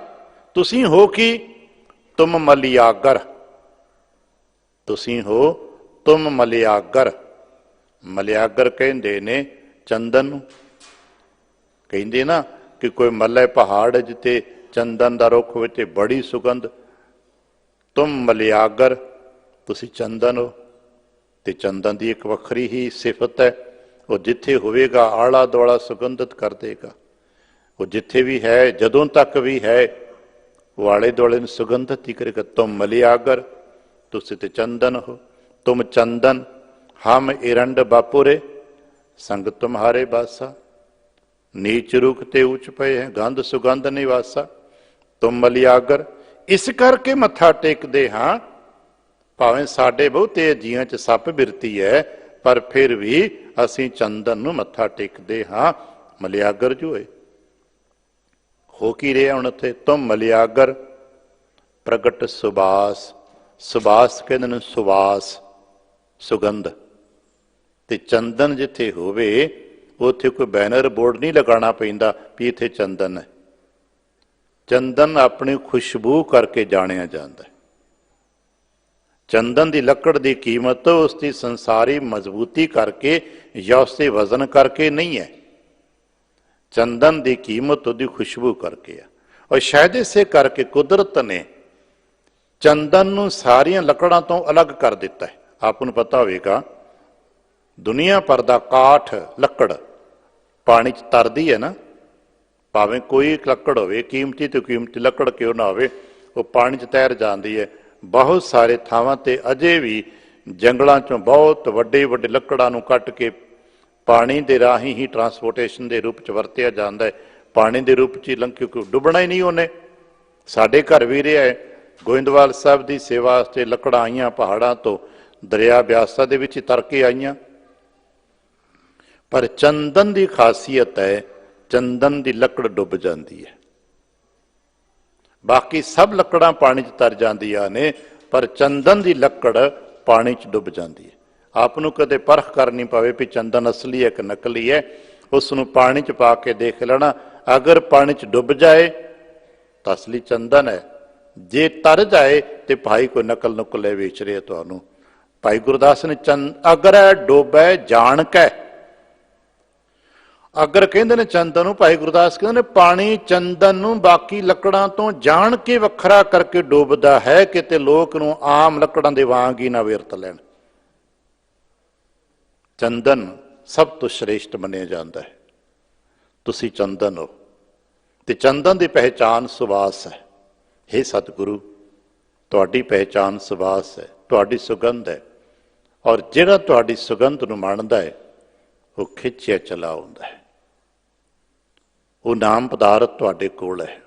ਤੁਸੀਂ ਹੋ ਕੀ? ਤੁਮ ਮਲਿਆਗਰ। ਤੁਸੀਂ ਹੋ ਤੁਮ ਮਲਿਆਗਰ। ਮਲਿਆਗਰ ਕਹਿੰਦੇ ਨੇ ਚੰਦਨ ਨੂੰ। ਕਹਿੰਦੇ ਨਾ ਕਿ ਕੋਈ ਮੱਲੇ ਪਹਾੜ ਜਿੱਤੇ ਚੰਦਨ ਦਾ ਰੁੱਖ ਹੋਵੇ ਤੇ ਬੜੀ ਸੁਗੰਧ। ਤੁਮ ਮਲਿਆਗਰ, ਤੁਸੀਂ ਚੰਦਨ ਹੋ। ਤੇ ਚੰਦਨ ਦੀ ਇੱਕ ਵੱਖਰੀ ਹੀ ਸਿਫਤ ਹੈ, ਉਹ ਜਿੱਥੇ ਹੋਵੇਗਾ ਆਲਾ ਦੁਆਲਾ ਸੁਗੰਧਿਤ ਕਰ ਦੇਗਾ। ਉਹ ਜਿੱਥੇ ਵੀ ਹੈ, ਜਦੋਂ ਤੱਕ ਵੀ ਹੈ, ਉਹ ਆਲੇ ਦੁਆਲੇ ਨੂੰ ਸੁਗੰਧਿਤ ਹੀ ਕਰੇਗਾ। ਤੁਮ ਮਲਿਆਗਰ, ਤੁਸੀਂ ਤੇ ਚੰਦਨ ਹੋ। ਤੁਮ ਚੰਦਨ ਹਮ ਇਰੰਡ ਬਾਪੁਰੇ, ਸੰਗ ਤੁਮਹਾਰੇ ਬਾਸਾ। ਨੀਚ ਰੁਖ ਤੇ ਉੱਚ ਪਏ ਹੈ, ਗੰਧ ਸੁਗੰਧ ਨਿਵਾਸਾ। ਤੁਮ ਮਲਿਆਗਰ, ਇਸ ਕਰਕੇ ਮੱਥਾ ਟੇਕਦੇ ਹਾਂ। ਭਾਵੇਂ ਸਾਡੇ ਬਹੁਤੇ ਜੀਆਂ 'ਚ ਸੱਪ ਬਿਰਤੀ ਹੈ, ਪਰ ਫਿਰ ਵੀ ਅਸੀਂ ਚੰਦਨ ਨੂੰ ਮੱਥਾ ਟੇਕਦੇ ਹਾਂ। ਮਲਿਆਗਰ ਜੋ ਹੈ ਹੋ ਕੀ ਰਿਹਾ ਹੁਣ ਉੱਥੇ? ਤੁਮ ਮਲਿਆਗਰ ਪ੍ਰਗਟ ਸੁਬਾਸ। ਸੁਬਾਸ ਕਹਿੰਦੇ ਨੇ ਸੁਵਾਸ, ਸੁਗੰਧ। ਤੇ ਚੰਦਨ ਜਿੱਥੇ ਹੋਵੇ ਉੱਥੇ ਕੋਈ ਬੈਨਰ ਬੋਰਡ ਨਹੀਂ ਲਗਾਉਣਾ ਪੈਂਦਾ ਵੀ ਇੱਥੇ ਚੰਦਨ ਹੈ। ਚੰਦਨ ਆਪਣੀ ਖੁਸ਼ਬੂ ਕਰਕੇ ਜਾਣਿਆ ਜਾਂਦਾ ਹੈ। ਚੰਦਨ ਦੀ ਲੱਕੜ ਦੀ ਕੀਮਤ ਉਸ ਦੀ ਸੰਸਾਰੀ ਮਜ਼ਬੂਤੀ ਕਰਕੇ ਜਾਂ ਉਸ ਦੇ ਵਜ਼ਨ ਕਰਕੇ ਨਹੀਂ ਹੈ। ਚੰਦਨ ਦੀ ਕੀਮਤ ਉਹਦੀ ਖੁਸ਼ਬੂ ਕਰਕੇ ਆ। ਔਰ ਸ਼ਾਇਦ ਇਸੇ ਕਰਕੇ ਕੁਦਰਤ ਨੇ ਚੰਦਨ ਨੂੰ ਸਾਰੀਆਂ ਲੱਕੜਾਂ ਤੋਂ ਅਲੱਗ ਕਰ ਦਿੱਤਾ ਹੈ। ਆਪ ਨੂੰ ਪਤਾ ਹੋਵੇਗਾ ਦੁਨੀਆ ਭਰ ਦਾ ਕਾਠ, ਲੱਕੜ ਪਾਣੀ 'ਚ ਤਰਦੀ ਹੈ ਨਾ। ਭਾਵੇਂ ਕੋਈ ਲੱਕੜ ਹੋਵੇ, ਕੀਮਤੀ ਤੋਂ ਕੀਮਤੀ ਲੱਕੜ ਕਿਉਂ ਨਾ ਹੋਵੇ, ਉਹ ਪਾਣੀ 'ਚ ਤੈਰ ਜਾਂਦੀ ਹੈ। ਬਹੁਤ ਸਾਰੇ ਥਾਵਾਂ 'ਤੇ ਅਜੇ ਵੀ ਜੰਗਲਾਂ 'ਚੋਂ ਬਹੁਤ ਵੱਡੇ ਵੱਡੇ ਲੱਕੜਾਂ ਨੂੰ ਕੱਟ ਕੇ ਪਾਣੀ ਦੇ ਰਾਹੀਂ ਹੀ ਟਰਾਂਸਪੋਰਟੇਸ਼ਨ ਦੇ ਰੂਪ 'ਚ ਵਰਤਿਆ ਜਾਂਦਾ ਹੈ। ਪਾਣੀ ਦੇ ਰੂਪ 'ਚ ਹੀ ਕਿਉਂਕਿ ਡੁੱਬਣਾ ਹੀ ਨਹੀਂ ਉਹਨੇ। ਸਾਡੇ ਘਰ ਵੀ ਰਿਹਾ ਹੈ, ਗੋਇੰਦਵਾਲ ਸਾਹਿਬ ਦੀ ਸੇਵਾ ਵਾਸਤੇ ਲੱਕੜਾਂ ਆਈਆਂ ਪਹਾੜਾਂ ਤੋਂ, ਦਰਿਆ ਬਿਆਸਾ ਦੇ ਵਿੱਚ ਹੀ ਤਰ ਕੇ ਆਈਆਂ। ਪਰ ਚੰਦਨ ਦੀ ਖਾਸੀਅਤ ਹੈ, ਚੰਦਨ ਦੀ ਲੱਕੜ ਡੁੱਬ ਜਾਂਦੀ ਹੈ। ਬਾਕੀ ਸਭ ਲੱਕੜਾਂ ਪਾਣੀ 'ਚ ਤਰ ਜਾਂਦੀਆਂ ਨੇ, ਪਰ ਚੰਦਨ ਦੀ ਲੱਕੜ ਪਾਣੀ 'ਚ ਡੁੱਬ ਜਾਂਦੀ ਹੈ। ਆਪ ਨੂੰ ਕਦੇ ਪਰਖ ਕਰਨੀ ਪਵੇ ਵੀ ਚੰਦਨ ਅਸਲੀ ਹੈ ਕਿ ਨਕਲੀ ਹੈ, ਉਸ ਨੂੰ ਪਾਣੀ 'ਚ ਪਾ ਕੇ ਦੇਖ ਲੈਣਾ। ਅਗਰ ਪਾਣੀ 'ਚ ਡੁੱਬ ਜਾਏ ਤਾਂ ਅਸਲੀ ਚੰਦਨ ਹੈ, ਜੇ ਤਰ ਜਾਏ ਤੇ ਭਾਈ ਕੋਈ ਨਕਲ ਨੁਕਲੇ ਵੇਚ ਰਿਹਾ ਤੁਹਾਨੂੰ। ਭਾਈ ਗੁਰਦਾਸ ਨੇ ਅਗਰ ਡੋਬੈ ਜਾਣ ਕੇ, ਅਗਰ ਕਹਿੰਦੇ ਨੇ ਚੰਦਨ ਨੂੰ, ਭਾਈ ਗੁਰਦਾਸ ਕਹਿੰਦੇ ਨੇ ਪਾਣੀ ਚੰਦਨ ਨੂੰ ਬਾਕੀ ਲੱਕੜਾਂ ਤੋਂ ਜਾਣ ਕੇ ਵੱਖਰਾ ਕਰਕੇ ਡੋਬਦਾ ਹੈ, ਕਿਤੇ ਲੋਕ ਨੂੰ ਆਮ ਲੱਕੜਾਂ ਦੇ ਵਾਂਗ ਹੀ ਨਾ ਵਰਤ ਲੈਣ। ਚੰਦਨ ਸਭ ਤੋਂ ਸ਼੍ਰੇਸ਼ਟ ਮੰਨਿਆ ਜਾਂਦਾ ਹੈ। ਤੁਸੀਂ ਚੰਦਨ ਹੋ ਤੇ ਚੰਦਨ ਦੀ ਪਹਿਚਾਨ ਸੁਵਾਸ ਹੈ। ਹੇ ਸਤਿਗੁਰੂ, ਤੁਹਾਡੀ ਪਹਿਚਾਨ ਸੁਵਾਸ ਹੈ, ਤੁਹਾਡੀ ਸੁਗੰਧ ਹੈ। ਔਰ ਜਿਹੜਾ ਤੁਹਾਡੀ ਸੁਗੰਧ ਨੂੰ ਮੰਨਦਾ ਹੈ ਉਹ ਖਿੱਚਿਆ ਚਲਾ ਆਉਂਦਾ ਹੈ। ਉਹ ਨਾਮ ਪਦਾਰਥ ਤੁਹਾਡੇ ਕੋਲ ਹੈ।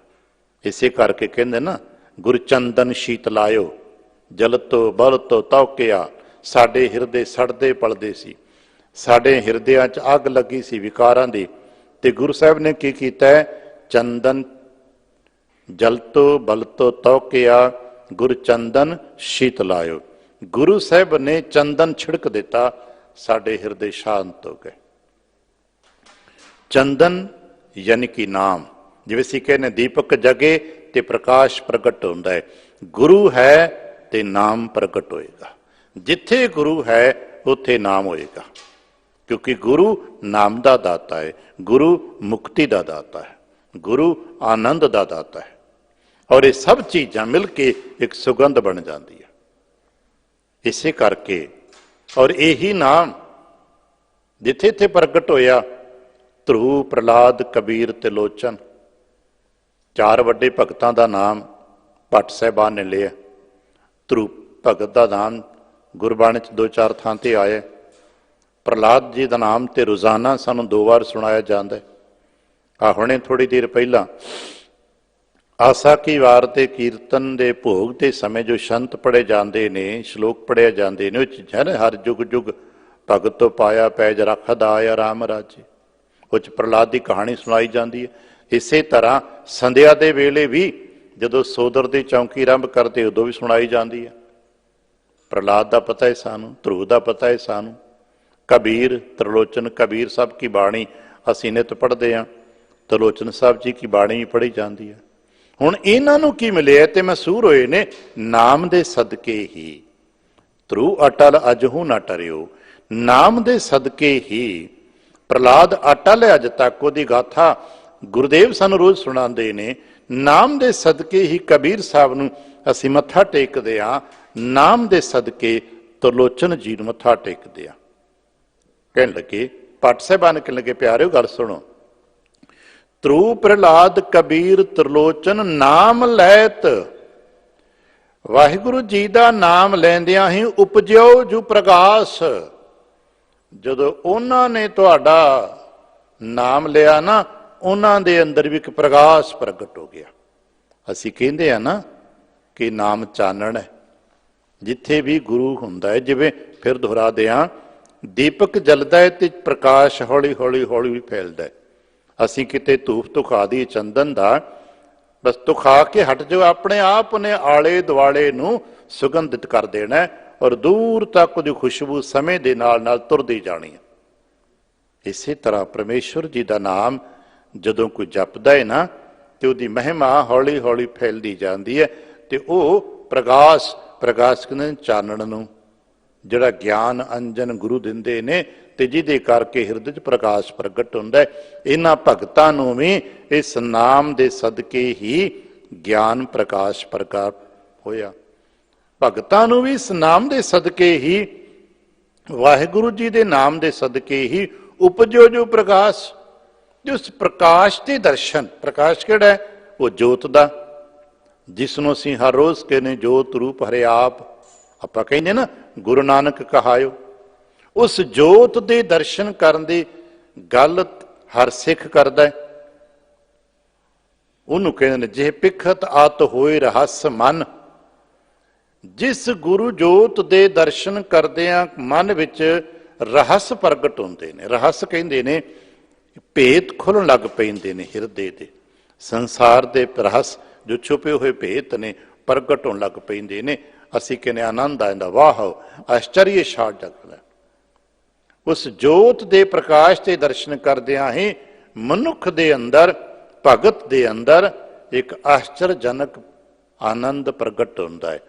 ਇਸੇ ਕਰਕੇ ਕਹਿੰਦੇ ਨਾ, ਗੁਰ ਚੰਦਨ ਸ਼ੀਤ ਲਾਇਓ, ਜਲ ਤੋਂ ਬਲ ਤੋਂ ਤੌਕਿਆ। ਸਾਡੇ ਹਿਰਦੇ ਸੜਦੇ ਪਲਦੇ ਸੀ, ਸਾਡੇ ਹਿਰਦਿਆਂ 'ਚ ਅੱਗ ਲੱਗੀ ਸੀ ਵਿਕਾਰਾਂ ਦੀ। ਤੇ ਗੁਰੂ ਸਾਹਿਬ ਨੇ ਕੀ ਕੀਤਾ? ਚੰਦਨ ਜਲ ਤੋਂ ਬਲ ਤੋਂ ਤੌਕਿਆ, ਗੁਰ ਚੰਦਨ ਸ਼ੀਤ ਲਾਇਓ। ਗੁਰੂ ਸਾਹਿਬ ਨੇ ਚੰਦਨ ਛਿੜਕ ਦਿੱਤਾ, ਸਾਡੇ ਹਿਰਦੇ ਸ਼ਾਂਤ ਹੋ ਗਏ। ਚੰਦਨ ਯਾਨੀ ਕਿ ਨਾਮ। ਜਿਵੇਂ ਅਸੀਂ ਕਹਿੰਦੇ ਦੀਪਕ ਜਗੇ ਤੇ ਪ੍ਰਕਾਸ਼ ਪ੍ਰਗਟ ਹੁੰਦਾ ਹੈ, ਗੁਰੂ ਹੈ ਤੇ ਨਾਮ ਪ੍ਰਗਟ ਹੋਏਗਾ। ਜਿੱਥੇ ਗੁਰੂ ਹੈ ਉੱਥੇ ਨਾਮ ਹੋਏਗਾ, ਕਿਉਂਕਿ ਗੁਰੂ ਨਾਮ ਦਾ ਦਾਤਾ ਹੈ, ਗੁਰੂ ਮੁਕਤੀ ਦਾ ਦਾਤਾ ਹੈ, ਗੁਰੂ ਆਨੰਦ ਦਾ ਦਾਤਾ ਹੈ। ਔਰ ਇਹ ਸਭ ਚੀਜ਼ਾਂ ਮਿਲ ਕੇ ਇੱਕ ਸੁਗੰਧ ਬਣ ਜਾਂਦੀ ਹੈ। ਇਸੇ ਕਰਕੇ ਔਰ ਇਹੀ ਨਾਮ ਜਿੱਥੇ ਜਿੱਥੇ ਪ੍ਰਗਟ ਹੋਇਆ, ਧਰੂ, ਪ੍ਰਹਲਾਦ, ਕਬੀਰ ਤੇ ਲੋਚਨ, ਚਾਰ ਵੱਡੇ ਭਗਤਾਂ ਦਾ ਨਾਮ ਭੱਟ ਸਾਹਿਬਾਨ ਨੇ ਲਿਆ। ਧਰੂ ਭਗਤ ਦਾ ਨਾਮ ਗੁਰਬਾਣੀ 'ਚ 2-4 ਥਾਂ ਤੇ ਆਇਆ। ਪ੍ਰਹਲਾਦ ਜੀ ਦਾ ਨਾਮ ਤੇ ਰੋਜ਼ਾਨਾ ਸਾਨੂੰ 2 ਵਾਰ ਸੁਣਾਇਆ ਜਾਂਦਾ। ਆ ਹੁਣੇ ਥੋੜ੍ਹੀ ਦੇਰ ਪਹਿਲਾਂ ਆਸਾ ਕੀ ਵਾਰ ਤੇ ਕੀਰਤਨ ਦੇ ਭੋਗ ਦੇ ਸਮੇਂ ਜੋ ਸ਼ੰਤ ਪੜ੍ਹੇ ਜਾਂਦੇ ਨੇ, ਸ਼ਲੋਕ ਪੜ੍ਹੇ ਜਾਂਦੇ ਨੇ, ਉਹ 'ਚ ਹਰ ਜੁਗ ਜੁਗ ਭਗਤ ਤੋਂ ਪਾਇਆ ਪੈਜ ਰੱਖਦਾ ਆਇਆ ਰਾਮ ਰਾਜੇ, ਉਹ 'ਚ ਪ੍ਰਹਲਾਦ ਦੀ ਕਹਾਣੀ ਸੁਣਾਈ ਜਾਂਦੀ ਹੈ। ਇਸੇ ਤਰ੍ਹਾਂ ਸੰਧਿਆ ਦੇ ਵੇਲੇ ਵੀ ਜਦੋਂ ਸੋਦਰ ਦੀ ਚੌਂਕੀ ਆਰੰਭ ਕਰਦੇ ਉਦੋਂ ਵੀ ਸੁਣਾਈ ਜਾਂਦੀ ਹੈ। ਪ੍ਰਹਲਾਦ ਦਾ ਪਤਾ ਹੈ ਸਾਨੂੰ, ਧਰੂ ਦਾ ਪਤਾ ਹੈ ਸਾਨੂੰ, ਕਬੀਰ, ਤ੍ਰਿਲੋਚਨ, ਕਬੀਰ ਸਾਹਿਬ ਕੀ ਬਾਣੀ ਅਸੀਂ ਨਿਤ ਪੜ੍ਹਦੇ ਹਾਂ, ਤ੍ਰਿਲੋਚਨ ਸਾਹਿਬ ਜੀ ਕੀ ਬਾਣੀ ਵੀ ਪੜ੍ਹੀ ਜਾਂਦੀ ਹੈ। ਹੁਣ ਇਹਨਾਂ ਨੂੰ ਕੀ ਮਿਲਿਆ ਤੇ ਮਸੂਰ ਹੋਏ ਨੇ ਨਾਮ ਦੇ ਸਦਕੇ ਹੀ। ਧਰੂ ਅਟਲ ਅਜਹੂ ਨਾ ਟਰਿਓ, ਨਾਮ ਦੇ ਸਦਕੇ ਹੀ ਪ੍ਰਹਲਾਦ ਅਟਲ ਹੈ ਅਜ ਤੱਕ, ਉਹਦੀ ਗਾਥਾ ਗੁਰਦੇਵ ਸਾਨੂੰ ਰੋਜ਼ ਸੁਣਾਉਂਦੇ ਨੇ। ਨਾਮ ਦੇ ਸਦਕੇ ਹੀ ਕਬੀਰ ਸਾਹਿਬ ਨੂੰ ਅਸੀਂ ਮੱਥਾ ਟੇਕਦੇ ਹਾਂ, ਨਾਮ ਦੇ ਸਦਕੇ ਤਰਲੋਚਨ ਜੀ ਨੂੰ ਮੱਥਾ ਟੇਕਦੇ ਹਾਂ। ਕਹਿਣ ਲੱਗੇ ਭੱਟ ਸਾਹਿਬਾਨ, ਕਹਿਣ ਲੱਗੇ ਪਿਆਰਿਓ ਗੱਲ ਸੁਣੋ। ਧਰੂ ਪ੍ਰਹਲਾਦ ਕਬੀਰ ਤਰਲੋਚਨ ਨਾਮ ਲੈਤ, ਵਾਹਿਗੁਰੂ ਜੀ ਦਾ ਨਾਮ ਲੈਂਦਿਆਂ ਹੀ ਉਪਜਿਓ ਜੂ ਪ੍ਰਗਾਸ। ਜਦੋਂ ਉਹਨਾਂ ਨੇ ਤੁਹਾਡਾ ਨਾਮ ਲਿਆ ਨਾ, ਉਹਨਾਂ ਦੇ ਅੰਦਰ ਵੀ ਇੱਕ ਪ੍ਰਗਾਸ ਪ੍ਰਗਟ ਹੋ ਗਿਆ। ਅਸੀਂ ਕਹਿੰਦੇ ਆ ਨਾ ਕਿ ਨਾਮ ਚਾਨਣ ਹੈ, ਜਿੱਥੇ ਵੀ ਗੁਰੂ ਹੁੰਦਾ ਹੈ, ਜਿਵੇਂ ਫਿਰ ਦੁਹਰਾਦੇ ਆ, ਦੀਪਕ ਜਲਦਾ ਹੈ ਤੇ ਪ੍ਰਕਾਸ਼ ਹੌਲੀ ਹੌਲੀ ਹੌਲੀ ਫੈਲਦਾ ਹੈ। ਅਸੀਂ ਕਿਤੇ ਧੂਫ ਧੁਖਾ ਦੀ ਚੰਦਨ ਦਾ, ਬਸ ਧੁਖਾ ਕੇ ਹਟ ਜਾਓ, ਆਪਣੇ ਆਪ ਨੇ ਆਲੇ ਦੁਆਲੇ ਨੂੰ ਸੁਗੰਧਿਤ ਕਰ ਦੇਣਾ, ਔਰ ਦੂਰ ਤੱਕ ਉਹਦੀ ਖੁਸ਼ਬੂ ਸਮੇਂ ਦੇ ਨਾਲ ਨਾਲ ਤੁਰਦੀ ਜਾਣੀ ਹੈ। ਇਸੇ ਤਰ੍ਹਾਂ ਪਰਮੇਸ਼ਵਰ ਜੀ ਦਾ ਨਾਮ ਜਦੋਂ ਕੋਈ ਜਪਦਾ ਹੈ ਨਾ, ਤੇ ਉਹਦੀ ਮਹਿਮਾ ਹੌਲੀ ਹੌਲੀ ਫੈਲਦੀ ਜਾਂਦੀ ਹੈ, ਤੇ ਉਹ ਪ੍ਰਗਾਸ ਕਹਿੰਦੇ ਚਾਨਣ ਨੂੰ, ਜਿਹੜਾ ਗਿਆਨ ਅੰਜਨ ਗੁਰੂ ਦਿੰਦੇ ਨੇ, ਤੇ ਜਿਹਦੇ ਕਰਕੇ ਹਿਰਦੇ 'ਚ ਪ੍ਰਕਾਸ਼ ਪ੍ਰਗਟ ਹੁੰਦਾ ਹੈ। ਇਹਨਾਂ ਭਗਤਾਂ ਨੂੰ ਵੀ ਇਸ ਨਾਮ ਦੇ ਸਦਕੇ ਹੀ ਗਿਆਨ ਪ੍ਰਕਾਸ਼ ਪ੍ਰਗਟ ਹੋਇਆ। ਭਗਤਾਂ ਨੂੰ ਵੀ ਇਸ ਨਾਮ ਦੇ ਸਦਕੇ ਹੀ, ਵਾਹਿਗੁਰੂ ਜੀ ਦੇ ਨਾਮ ਦੇ ਸਦਕੇ ਹੀ ਉਪਜੋ ਜੋ ਪ੍ਰਕਾਸ਼। ਉਸ ਪ੍ਰਕਾਸ਼ ਦੇ ਦਰਸ਼ਨ, ਪ੍ਰਕਾਸ਼ ਕਿਹੜਾ ਹੈ? ਉਹ ਜੋਤ ਦਾ, ਜਿਸ ਨੂੰ ਅਸੀਂ ਹਰ ਰੋਜ਼ ਕਹਿੰਦੇ ਜੋਤ ਰੂਪ ਹਰਿ ਆਪ, ਆਪਾਂ ਕਹਿੰਦੇ ਨਾ ਗੁਰੂ ਨਾਨਕ ਕਹਾਇਓ। ਉਸ ਜੋਤ ਦੇ ਦਰਸ਼ਨ ਕਰਨ ਦੀ ਗੱਲ ਹਰ ਸਿੱਖ ਕਰਦਾ ਹੈ। ਉਹਨੂੰ ਕਹਿੰਦੇ ਨੇ ਜੇ ਪਿਖਤ ਆਤ ਹੋਏ ਰਹੱਸ ਮਨ। ਜਿਸ ਗੁਰੂ ਜੋਤ ਦੇ ਦਰਸ਼ਨ ਕਰਦਿਆਂ ਮਨ ਵਿੱਚ ਰਹੱਸ ਪ੍ਰਗਟ ਹੁੰਦੇ ਨੇ। ਰਹੱਸ ਕਹਿੰਦੇ ਨੇ ਭੇਦ ਖੁੱਲਣ ਲੱਗ ਪੈਂਦੇ ਨੇ ਹਿਰਦੇ ਦੇ, ਸੰਸਾਰ ਦੇ ਰਹੱਸ ਜੋ ਛੁਪੇ ਹੋਏ ਭੇਦ ਨੇ ਪ੍ਰਗਟ ਹੋਣ ਲੱਗ ਪੈਂਦੇ ਨੇ। ਅਸੀਂ ਕਹਿੰਦੇ ਆਨੰਦ ਆ ਜਾਂਦਾ, ਵਾਹ ਆਸ਼ਚर्य ਛਾ ਜਾਂਦਾ। ਉਸ ਜੋਤ ਦੇ ਪ੍ਰਕਾਸ਼ ਦੇ ਦਰਸ਼ਨ ਕਰਦਿਆਂ ਹੀ ਮਨੁੱਖ ਦੇ ਅੰਦਰ, ਭਗਤ ਦੇ ਅੰਦਰ ਇੱਕ ਆਸ਼ਚਰਜਨਕ ਆਨੰਦ ਪ੍ਰਗਟ ਹੁੰਦਾ ਹੈ,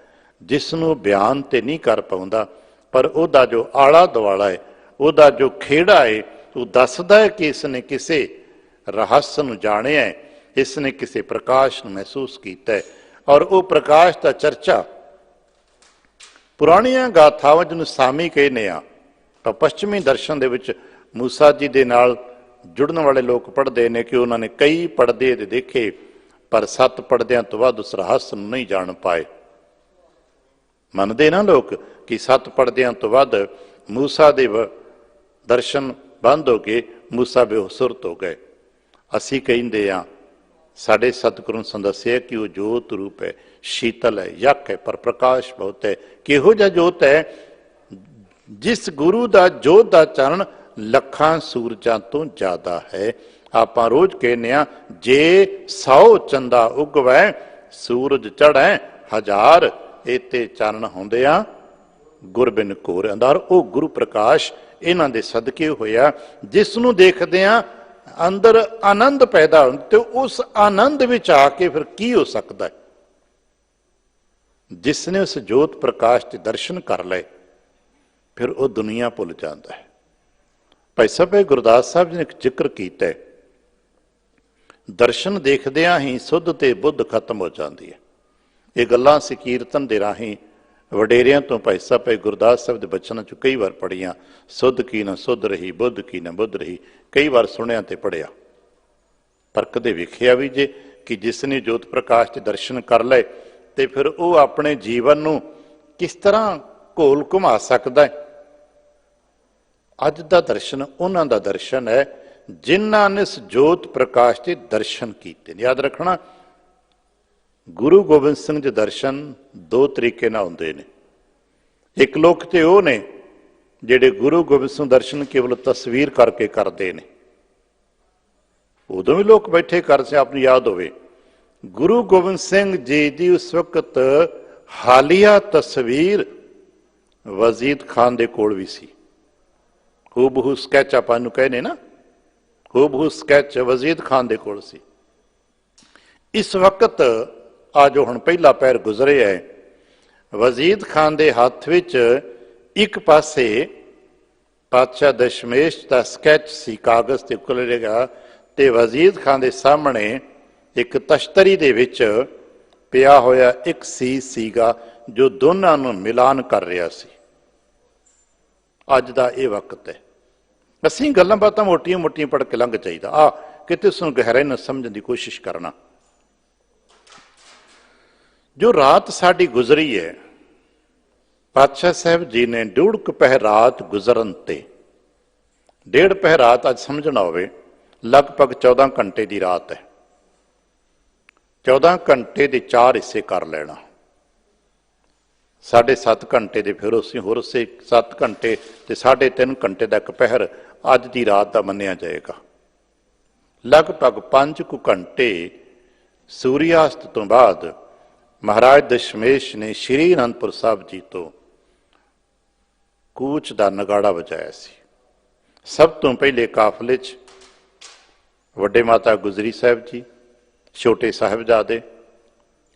ਜਿਸ ਨੂੰ ਬਿਆਨ ਤੇ ਨਹੀਂ ਕਰ ਪਾਉਂਦਾ। ਪਰ ਉਹਦਾ ਜੋ ਆਲਾ ਦੁਆਲਾ ਹੈ, ਉਹਦਾ ਜੋ ਖੇੜਾ ਹੈ, ਉਹ ਦੱਸਦਾ ਹੈ ਕਿ ਇਸ ਨੇ ਕਿਸੇ ਰਹੱਸ ਨੂੰ ਜਾਣਿਆ ਹੈ, ਇਸ ਨੇ ਕਿਸੇ ਪ੍ਰਕਾਸ਼ ਨੂੰ ਮਹਿਸੂਸ ਕੀਤਾ ਹੈ। ਔਰ ਉਹ ਪ੍ਰਕਾਸ਼ ਦਾ ਚਰਚਾ ਪੁਰਾਣੀਆਂ ਗਾਥਾਵਾਂ ਜਿਹਨੂੰ ਸਾਮੀ ਕਹਿੰਦੇ ਆ, ਤਾਂ ਪੱਛਮੀ ਦਰਸ਼ਨ ਦੇ ਵਿੱਚ ਮੂਸਾ ਜੀ ਦੇ ਨਾਲ ਜੁੜਨ ਵਾਲੇ ਲੋਕ ਪੜ੍ਹਦੇ ਨੇ ਕਿ ਉਹਨਾਂ ਨੇ ਕਈ ਪੜ੍ਹਦੇ ਦੇਖੇ, ਪਰ 7 ਪੜ੍ਹਦਿਆਂ ਤੋਂ ਬਾਅਦ ਉਸ ਰਹੱਸ ਨੂੰ ਨਹੀਂ ਜਾਣ ਪਾਏ। ਮੰਨਦੇ ਨਾ ਲੋਕ ਕਿ 7 ਪੜ੍ਹਦਿਆਂ ਤੋਂ ਬਾਅਦ ਮੂਸਾ ਦੇ ਦਰਸ਼ਨ ਬੰਦ ਹੋ ਗਏ, ਮੂਸਾ ਬੇਹੋਸੁਰਤ ਹੋ ਗਏ। ਅਸੀਂ ਕਹਿੰਦੇ ਹਾਂ ਸਾਡੇ ਸਤਿਗੁਰੂ ਨੇ ਦੱਸਿਆ ਕਿ ਉਹ ਜੋਤ ਰੂਪ ਹੈ, ਸ਼ੀਤਲ ਹੈ, ਯਕ ਹੈ, ਪਰ ਪ੍ਰਕਾਸ਼ ਬਹੁਤ ਹੈ। ਕਿਹੋ ਜਿਹਾ ਜੋਤ ਹੈ? ਜਿਸ ਗੁਰੂ ਦਾ ਜੋਤ ਦਾ ਚਾਨਣ ਲੱਖਾਂ ਸੂਰਜਾਂ ਤੋਂ ਜ਼ਿਆਦਾ ਹੈ। ਆਪਾਂ ਰੋਜ਼ ਕਹਿੰਦੇ ਹਾਂ ਜੇ 100 ਚੰਦਾ ਉਗਵੈ ਸੂਰਜ ਚੜ੍ਹੈ ਹਜ਼ਾਰ, ਇਤੇ ਚਾਨਣ ਹੁੰਦੇ ਆ ਗੁਰਬਿਨ ਘੋਰ ਅੰਧਾਰ। ਉਹ ਗੁਰੂ ਪ੍ਰਕਾਸ਼ ਇਹਨਾਂ ਦੇ ਸਦਕੇ ਹੋਇਆ, ਜਿਸ ਨੂੰ ਦੇਖਦੇ ਆ ਅੰਦਰ ਆਨੰਦ ਪੈਦਾ ਹੁੰਦਾ। ਤੇ ਉਸ ਆਨੰਦ ਵਿੱਚ ਆ ਕੇ ਫਿਰ ਕੀ ਹੋ ਸਕਦਾ ਹੈ? ਜਿਸ ਨੇ ਉਸ ਜੋਤ ਪ੍ਰਕਾਸ਼ ਦੇ ਦਰਸ਼ਨ ਕਰ ਲਏ, ਫਿਰ ਉਹ ਦੁਨੀਆ ਭੁੱਲ ਜਾਂਦਾ ਹੈ। ਭਾਈ ਸਾਹਿਬ ਗੁਰਦਾਸ ਸਾਹਿਬ ਜੀ ਨੇ ਇੱਕ ਜ਼ਿਕਰ ਕੀਤਾ ਹੈ, ਦਰਸ਼ਨ ਦੇਖਦਿਆਂ ਹੀ ਸੁੱਧ ਤੇ ਬੁੱਧ ਖਤਮ ਹੋ ਜਾਂਦੀ ਹੈ। ਇਹ ਗੱਲਾਂ ਅਸੀਂ ਕੀਰਤਨ ਦੇ ਰਾਹੀਂ ਵਡੇਰਿਆਂ ਤੋਂ ਭਾਈ ਸਾਹਿਬ ਗੁਰਦਾਸ ਸਾਹਿਬ ਦੇ ਬਚਨਾਂ 'ਚ ਕਈ ਵਾਰ ਪੜ੍ਹੀਆਂ। ਸੁੱਧ ਕੀ ਨਾ ਸੁੱਧ ਰਹੀ, ਬੁੱਧ ਕੀ ਨਾ ਬੁੱਧ ਰਹੀ, ਕਈ ਵਾਰ ਸੁਣਿਆ ਤੇ ਪੜ੍ਹਿਆ, ਪਰ ਕਦੇ ਵੇਖਿਆ ਵੀ ਜੇ ਕਿ ਜਿਸ ਨੇ ਜੋਤ ਪ੍ਰਕਾਸ਼ ਦੇ ਦਰਸ਼ਨ ਕਰ ਲਏ ਤੇ ਫਿਰ ਉਹ ਆਪਣੇ ਜੀਵਨ ਨੂੰ ਕਿਸ ਤਰ੍ਹਾਂ ਘੋਲ ਘੁਮਾ ਸਕਦਾ ਹੈ। ਅੱਜ ਦਾ ਦਰਸ਼ਨ ਉਹਨਾਂ ਦਾ ਦਰਸ਼ਨ ਹੈ ਜਿਨ੍ਹਾਂ ਨੇ ਇਸ ਜੋਤ ਪ੍ਰਕਾਸ਼ ਦੇ ਦਰਸ਼ਨ ਕੀਤੇ ਨੇ। ਯਾਦ ਰੱਖਣਾ, ਗੁਰੂ ਗੋਬਿੰਦ ਸਿੰਘ ਦੇ ਦਰਸ਼ਨ 2 ਤਰੀਕੇ ਨਾਲ ਹੁੰਦੇ ਨੇ। ਇੱਕ ਲੋਕ ਤੇ ਉਹ ਨੇ ਜਿਹੜੇ ਗੁਰੂ ਗੋਬਿੰਦ ਸਿੰਘ ਦਰਸ਼ਨ ਕੇਵਲ ਤਸਵੀਰ ਕਰਕੇ ਕਰਦੇ ਨੇ। ਉਦੋਂ ਵੀ ਲੋਕ ਬੈਠੇ ਕਰਦੇ, ਆਪ ਨੂੰ ਯਾਦ ਹੋਵੇ ਗੁਰੂ ਗੋਬਿੰਦ ਸਿੰਘ ਜੀ ਦੀ ਉਸ ਵਕਤ ਹਾਲੀਆ ਤਸਵੀਰ ਵਜ਼ੀਦ ਖਾਨ ਦੇ ਕੋਲ ਵੀ ਸੀ। ਹੂਬਹੂ ਸਕੈਚ ਆਪਾਂ ਨੂੰ ਕਹਿੰਦੇ ਨਾ, ਹੂਬਹੂ ਸਕੈਚ ਵਜ਼ੀਦ ਖਾਨ ਦੇ ਕੋਲ ਸੀ। ਇਸ ਵਕਤ ਆ ਜੋ ਹੁਣ ਪਹਿਲਾ ਪੈਰ ਗੁਜ਼ਰੇ ਹੈ, ਵਜ਼ੀਦ ਖਾਨ ਦੇ ਹੱਥ ਵਿੱਚ ਇੱਕ ਪਾਸੇ ਪਾਤਸ਼ਾਹ ਦਸ਼ਮੇਸ਼ ਦਾ ਸਕੈਚ ਸੀ, ਕਾਗਜ਼ ਤੇ ਉਕਲੇਗਾ, ਤੇ ਵਜ਼ੀਰ ਖਾਨ ਦੇ ਸਾਹਮਣੇ ਇੱਕ ਤਸ਼ਤਰੀ ਦੇ ਵਿੱਚ ਪਿਆ ਹੋਇਆ ਇੱਕ ਸੀਸ ਸੀਗਾ ਜੋ ਦੋਨਾਂ ਨੂੰ ਮਿਲਾਨ ਕਰ ਰਿਹਾ ਸੀ। ਅੱਜ ਦਾ ਇਹ ਵਕਤ ਹੈ। ਅਸੀਂ ਗੱਲਾਂ ਬਾਤਾਂ ਮੋਟੀਆਂ ਮੋਟੀਆਂ ਪੜ੍ਹ ਕੇ ਲੰਘ ਚਾਹੀਦਾ, ਕਿਤੇ ਉਸਨੂੰ ਗਹਿਰਾਈ ਨਾਲ ਸਮਝਣ ਦੀ ਕੋਸ਼ਿਸ਼ ਕਰਨਾ। ਜੋ ਰਾਤ ਸਾਡੀ ਗੁਜ਼ਰੀ ਹੈ, ਪਾਤਸ਼ਾਹ ਸਾਹਿਬ ਜੀ ਨੇ ਡੂਢ ਕੁ ਪਹਿਰ ਰਾਤ ਗੁਜ਼ਰਨ ਤੇ, ਡੇਢ ਪਹਿਰ ਰਾਤ ਅੱਜ ਸਮਝਣਾ ਹੋਵੇ, ਲਗਭਗ 14 ਘੰਟੇ ਦੀ ਰਾਤ ਹੈ। 14 ਘੰਟੇ ਦੇ 4 ਹਿੱਸੇ ਕਰ ਲੈਣਾ, 7.5 ਘੰਟੇ ਦੇ ਫਿਰ ਉਸੇ ਹੋਰ ਉਸੇ 7 ਘੰਟੇ ਤੇ 3.5 ਘੰਟੇ ਦਾ ਇੱਕ ਪਹਿਰ ਅੱਜ ਦੀ ਰਾਤ ਦਾ ਮੰਨਿਆ ਜਾਏਗਾ। ਲਗਭਗ 5 ਕੁ ਘੰਟੇ ਸੂਰਿਆਸਤ ਤੋਂ ਬਾਅਦ ਮਹਾਰਾਜ ਦਸ਼ਮੇਸ਼ ਨੇ ਸ਼੍ਰੀ ਅਨੰਦਪੁਰ ਸਾਹਿਬ ਜੀ ਤੋਂ ਕੂਚ ਦਾ ਨਗਾੜਾ ਵਜਾਇਆ ਸੀ। ਸਭ ਤੋਂ ਪਹਿਲੇ ਕਾਫਲੇ 'ਚ ਵੱਡੇ ਮਾਤਾ ਗੁਜਰੀ ਸਾਹਿਬ ਜੀ, ਛੋਟੇ ਸਾਹਿਬਜ਼ਾਦੇ,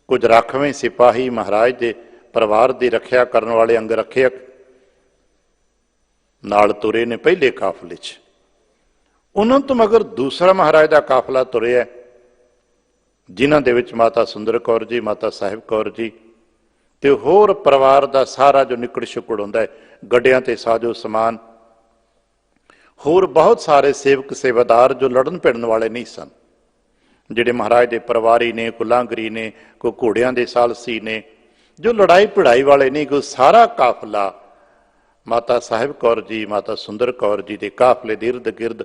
ਕੁਝ ਰਾਖਵੇਂ ਸਿਪਾਹੀ, ਮਹਾਰਾਜ ਦੇ ਪਰਿਵਾਰ ਦੀ ਰੱਖਿਆ ਕਰਨ ਵਾਲੇ ਅੰਗ ਰੱਖਿਅਕ ਨਾਲ ਤੁਰੇ ਨੇ ਪਹਿਲੇ ਕਾਫਲੇ 'ਚ। ਉਹਨਾਂ ਤੋਂ ਮਗਰ ਦੂਸਰਾ ਮਹਾਰਾਜ ਦਾ ਕਾਫਲਾ ਤੁਰਿਆ, ਜਿਨ੍ਹਾਂ ਦੇ ਵਿੱਚ ਮਾਤਾ ਸੁੰਦਰ ਕੌਰ ਜੀ, ਮਾਤਾ ਸਾਹਿਬ ਕੌਰ ਜੀ ਤੇ ਹੋਰ ਪਰਿਵਾਰ ਦਾ ਸਾਰਾ ਜੋ ਨਿਕੜ ਸ਼ੁਕੜ ਹੁੰਦਾ ਹੈ, ਗੱਡਿਆਂ ਤੇ ਸਾਜੋ ਸਮਾਨ, ਹੋਰ ਬਹੁਤ ਸਾਰੇ ਸੇਵਕ ਸੇਵਾਦਾਰ ਜੋ ਲੜਨ ਭਿੜਨ ਵਾਲੇ ਨਹੀਂ ਸਨ, ਜਿਹੜੇ ਮਹਾਰਾਜ ਦੇ ਪਰਿਵਾਰੀ ਨੇ, ਕੋਈ ਲਾਂਗਰੀ ਨੇ, ਕੋਈ ਘੋੜਿਆਂ ਦੇ ਸਾਲਸੀ ਨੇ, ਜੋ ਲੜਾਈ ਪੜਾਈ ਵਾਲੇ ਨਹੀਂ, ਕੋਈ ਸਾਰਾ ਕਾਫਲਾ ਮਾਤਾ ਸਾਹਿਬ ਕੌਰ ਜੀ, ਮਾਤਾ ਸੁੰਦਰ ਕੌਰ ਜੀ ਦੇ ਕਾਫਲੇ ਦੇ ਇਰਦ ਗਿਰਦ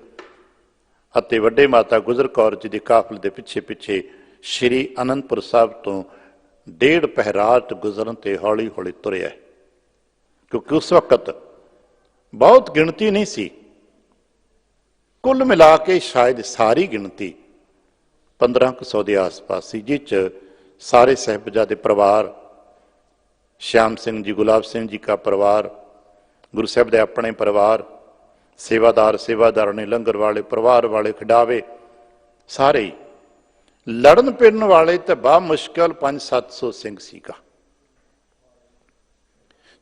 ਅਤੇ ਵੱਡੇ ਮਾਤਾ ਗੁਜਰ ਕੌਰ ਜੀ ਦੇ ਕਾਫਲੇ ਦੇ ਪਿੱਛੇ ਪਿੱਛੇ ਸ਼੍ਰੀ ਅਨੰਦਪੁਰ ਸਾਹਿਬ ਤੋਂ ਡੇਢ ਪਹਿਰਾਤ ਗੁਜ਼ਰਨ ਤੇ ਹੌਲੀ ਹੌਲੀ ਤੁਰਿਆ, ਕਿਉਂਕਿ ਉਸ ਵਕਤ ਬਹੁਤ ਗਿਣਤੀ ਨਹੀਂ ਸੀ। ਕੁੱਲ ਮਿਲਾ ਕੇ ਸ਼ਾਇਦ ਸਾਰੀ ਗਿਣਤੀ 1500 ਦੇ ਆਸ-ਪਾਸ ਸੀ, ਜਿਸ 'ਚ ਸਾਰੇ ਸਾਹਿਬਜ਼ਾਦੇ ਪਰਿਵਾਰ, श्याम सिंह जी, गुलाब सिंह जी का परिवार, गुरु साहब के अपने परिवार, सेवादार सेवादारणी, लंगर वाले, परिवार वाले, खिडावे, सारे ही लड़न पिड़न वाले तो बा मुश्किल 500-700 सिंह सीगा,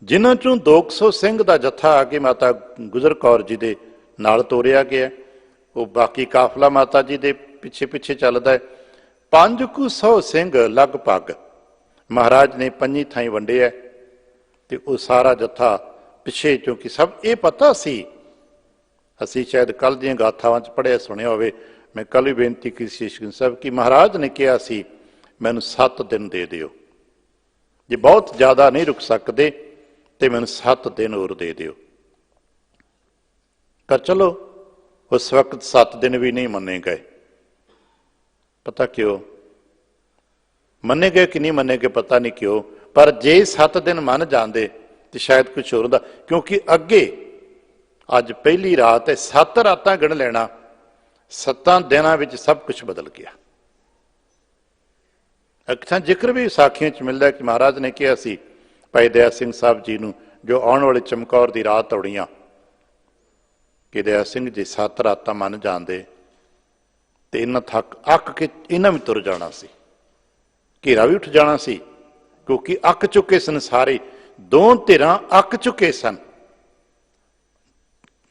जिन्हां चों 200 सिंह का जत्था आके माता गुजर कौर जी के नाल तोरिया गया, वो बाकी काफला माता जी के पिछे पिछे चलता है। 500 सिंह लगभग महाराज ने 5 थाई वंडे है, तो वह सारा जत्था पिछे, क्योंकि सब ये पता सी, असी शायद कल दी गाथावां च पढ़िया सुनिया होवे, मैं कल भी बेनती की शीश साहब कि महाराज ने कहा सी मैनू 7 दिन दे दिओ, जे बहुत ज़्यादा नहीं रुक सकते तो मैनू 7 दिन और दे दिओ। पर चलो उस वक्त 7 दिन भी नहीं मन्ने गए, पता क्यों मन्ने गए कि नहीं मन्ने गए पता नहीं क्यों, पर जे 7 दिन मन जाते तो शायद कुछ होर होंदा, क्योंकि अगे अज पहली रात है, 7 रातां गिण लेना, 7 दिनों में सब कुछ बदल गया। अक्सर जिक्र भी साखियों च मिलता है कि महाराज ने कहा सी भाई दया सिंह साहब जी नूं, जो आने वाले चमकौर की रात आउणियां, कि दया सिंह जी 7 रातां मन जाते तो इन्हां थक अक के इन्हां भी तुर जाना सी, घेरा भी उठ जाना सी, क्योंकि अक चुके सन सारे, 2 धिरां अक चुके सन,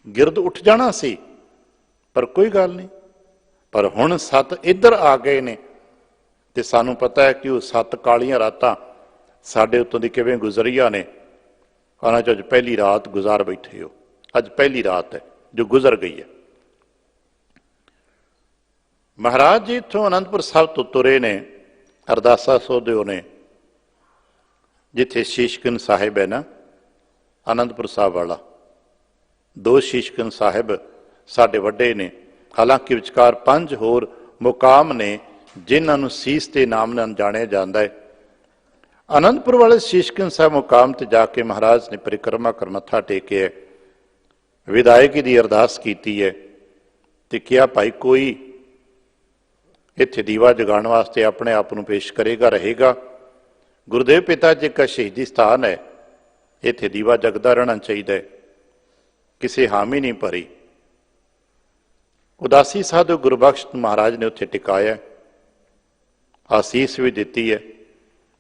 गिरद उठ जाना सी, पर कोई गल नहीं। पर हुण 7 इधर आ गए ने ते सानू पता है कि वो 7 कालियां रातां साडे उत्तों दी किवें गुजरिया ने, उन्हां चों अज पहली रात गुजार बैठे हो, अज पहली रात है जो गुजर गई है। महाराज जी इत्थों आनंदपुर साहब तो तुरे ने, अरदासा सोधिओ ने, जिथे शीशगंज साहिब है ना आनंदपुर साहब वाला, 2 शीशगंज साहिब साडे वड्डे ने, हालांकि विचकार 5 होर मुकाम ने जिन्हां नूं सीस के नाम नाल जाणिया जांदा है। आनंदपुर वाले शीशगंज साहब मुकाम ते जाके महाराज ने परिक्रमा कर मत्था टेकिया, विदायगी की अरदास की है, तो क्या भाई कोई इत्थे दीवा जगाने वास्ते अपने आप नूं पेश करेगा, रहेगा। गुरुदेव पिता जी का शहीदी स्थान है, इत्थे दीवा जगदा रहना चाहिए, किसी हामी नहीं भरी। उदासी साधु गुरबख्श महाराज ने उत्थे टिकाया, आसीस भी दी है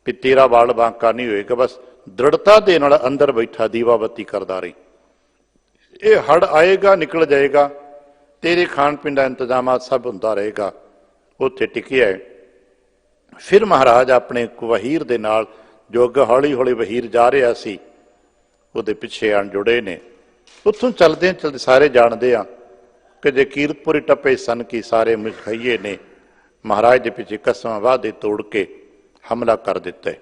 कि तेरा वाल बांका नहीं होएगा, बस दृढ़ता दे नाल अंदर बैठा दीवा बत्ती करदा रही। ये हड़ आएगा निकल जाएगा, तेरे खाण पीण का इंतजाम सब होंदा रहेगा। उत्थे टिकिया है। फिर महाराज अपने वहीर दे नाल जो अगे हौली हौली वहीर जा रहा सी उहदे पिछे आण जुड़े ने। उत्थों चलदे चलदे सारे जानते हैं कि जे कीरतपुरी टप्पे सन कि सारे मुखईए ने महाराज के पिछे कसम वादे तोड़ के हमला कर दिता है।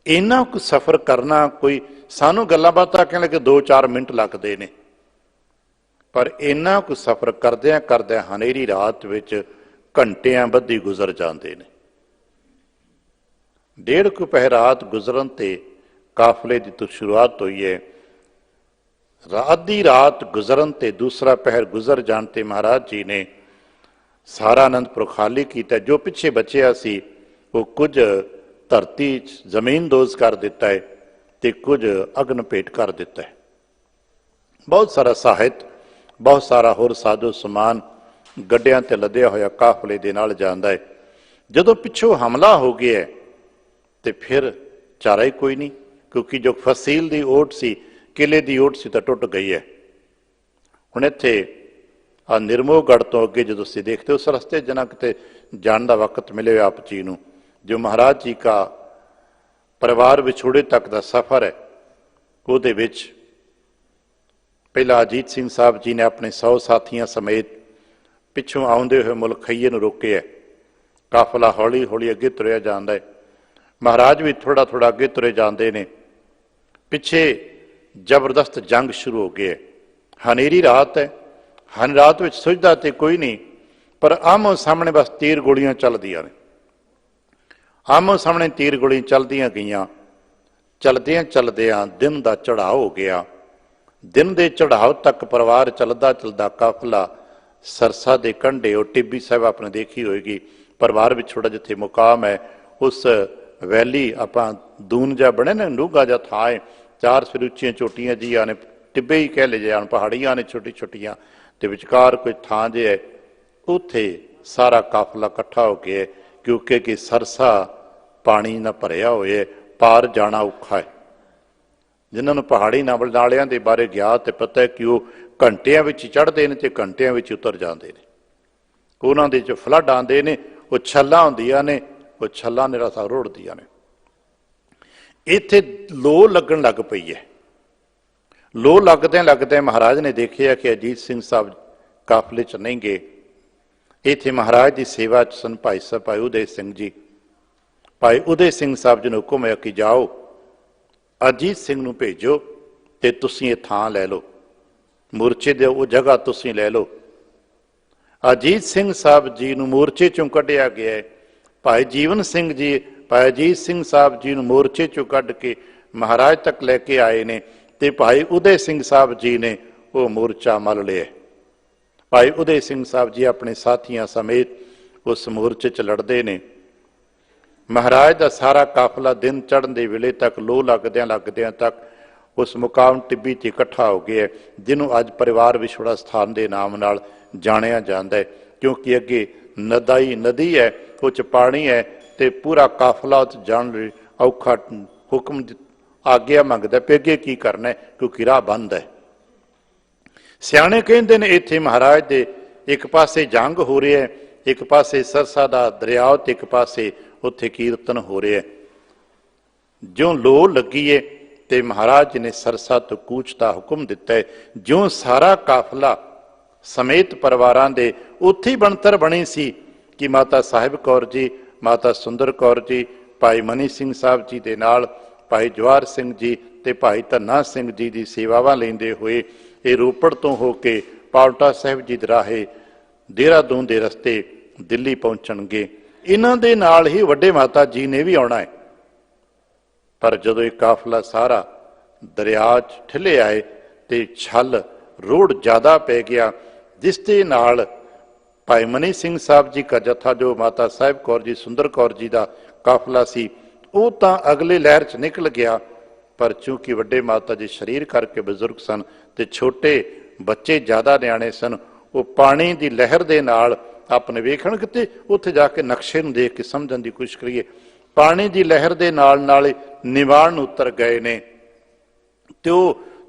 इन्ना कुछ सफ़र करना कोई सानू गल्लां बातां कहण लगे 2-4 मिनट लगते ने, पर इन्ना कुछ सफ़र करदियां करदियां हनेरी रात विच घंटियां बधी गुजर जाते हैं। 1.5 पहर रात गुजरन ते काफले की तो शुरुआत हुई है। आधी रात गुजरन ते दूसरा पहर गुजर जानते महाराज जी ने सारा आनंदपुर खाली किया। जो पिछे बचिया सी वो कुछ धरती जमीन दोज कर दिता है ते कुछ अग्न भेट कर दिता है। बहुत सारा साहित्य, बहुत सारा होर साजो समान गड्डियां ते लदया होया काफले दे नाल जांदा है। जदों पिछों हमला हो गया तो फिर चारा ही कोई नहीं, क्योंकि जो फसील की ओट सी, किले की ओट सी तो टुट गई है। हुण इत्थे निर्मोहगढ़ तो अगे जो तुसीं देखते हो उस रस्ते जना किते जाण दा वक्त मिले आप जी नूं, जो महाराज जी का परिवार विछोड़े तक का सफ़र है, उहदे विच पहला अजीत सिंह साहब जी ने अपने 100 साथियों समेत पिछों आउंदे हुए मुलखईए नूं रोके है। काफला हौली हौली अगे तुरिया जांदा है। महाराज भी थोड़ा थोड़ा अगे तुरे जाते हैं। पिछे जबरदस्त जंग शुरू हो गई है। हनेरी रात है, हन रात में सुझदा तो कोई नहीं, पर आमो सामने बस तीर गोलियां चलदियां ने। आमो सामने तीर गोलियां चलदियां गईयां। चलदियां चलदियां दिन का चढ़ाव हो गया। दिन के चढ़ाव तक परिवार चलदा चलदा काफला सरसा के कंढे, और टिब्बी साहब आपने देखी होएगी, परिवार विछोड़ा जिथे मुकाम है उस वैली आपां दून जा बने ना, नूगा जा थां है, 4 फिर उच्चियां चोटियां जियां ने, टिब्बे ही कह ले जान, पहाड़ियां ने छोटी छोटियां, ते विचकार कोई थां जे है, उत्थे सारा काफला इकट्ठा हो गया। क्योंकि कि सरसा पानी ना भरिया होए, पार जाना औखा है। जिन्होंने पहाड़ी नालियां के बारे गया तो पता है कि वह घंटिया चढ़ते हैं तो घंटिया उतर जाते हैं। उन्होंने जो फ्लड आते हैं वो छल्लां होंदियां ने, वो छल्लां ने रसा रोड़दियां ने। इत्थे लो लगन लग पई है। लो लगदे लगदे महाराज ने देखिया कि अजीत सिंह साहब काफले च नहीं गए। इत्थे महाराज की सेवा च सन भाई साहब भाई उदय सिंह जी। भाई उदय सिंह साहब जी ने हुक्म है कि जाओ अजीत सिंह नूं भेजो ते तुसीं ये थां लै लो, मोर्चे दे वो जगह तुसीं लै लो। अजीत सिंह साहब जी नूं मोर्चे चों कढ़िया गया है। भाई जीवन सिंह जी भाई अजीत सिंह साहब जी नूं मोर्चे चों कढ़ के महाराज तक लैके आए ने, ते भाई उदय सिंह साहब जी ने वो मोर्चा मल लिया। भाई उदय सिंह साहब जी अपने साथियों समेत उस मोर्चे च लड़ते ने। महाराज का सारा काफला दिन चढ़न के वेले तक लो लगद्या तक उस मुकाम टिब्बी से इकट्ठा हो गया, जिन्हों अज परिवार विछोड़ा स्थान के नाम नाल जानिया जाता है। क्योंकि अगे नदाई नदी है, उस पानी है, तो पूरा काफला उस जान औखा हुक्म आग्ञा मंगदा पे अगे की करना है, क्योंकि राह बंद है। सियाणे कहते हैं इत्थे महाराज दे एक पासे जंग हो रही है, एक पासे सरसा दा दरिया, एक पासे उत्थे कीर्तन हो रहा है। जो लो लगी है तो महाराज जी ने सरसा तो कूच का हुक्म दिता है। जो सारा काफला समेत परिवारां दे उत्थे बनतर बनी सी कि माता साहिब कौर जी, माता सुंदर कौर जी, भाई मनी सिंह साहब जी दे नाल भाई जवाहर सिंह जी ते भाई धन्ना सिंह जी की सेवावां लैंदे हुए ये रोपड़ तो होके पावटा साहिब जी राहे देहरादून के रस्ते दिल्ली पहुंचणगे। इन्हां दे नाल ही वड्डे माता जी ने भी आउणा है। पर जदों ये काफला सारा दरिया च ठिले आए तो छल रोड़ ज्यादा पै गया, जिस दे नाल भाई मनी सिंह साहब जी का जत्था जो माता साहिब कौर जी सुंदर कौर जी का काफला सी वो तो अगले लहर च निकल गया। पर चूंकि वड्डे माता जी शरीर करके बजुर्ग सन ते छोटे बच्चे ज्यादा न्याणे सन, वो पानी की लहर दे नाल अपने वेखण किते उत्थे जाके नक्शे नूं देख के समझण की कोशिश करिए, पानी की लहर दे नाल निवाण उतर गए ने। तो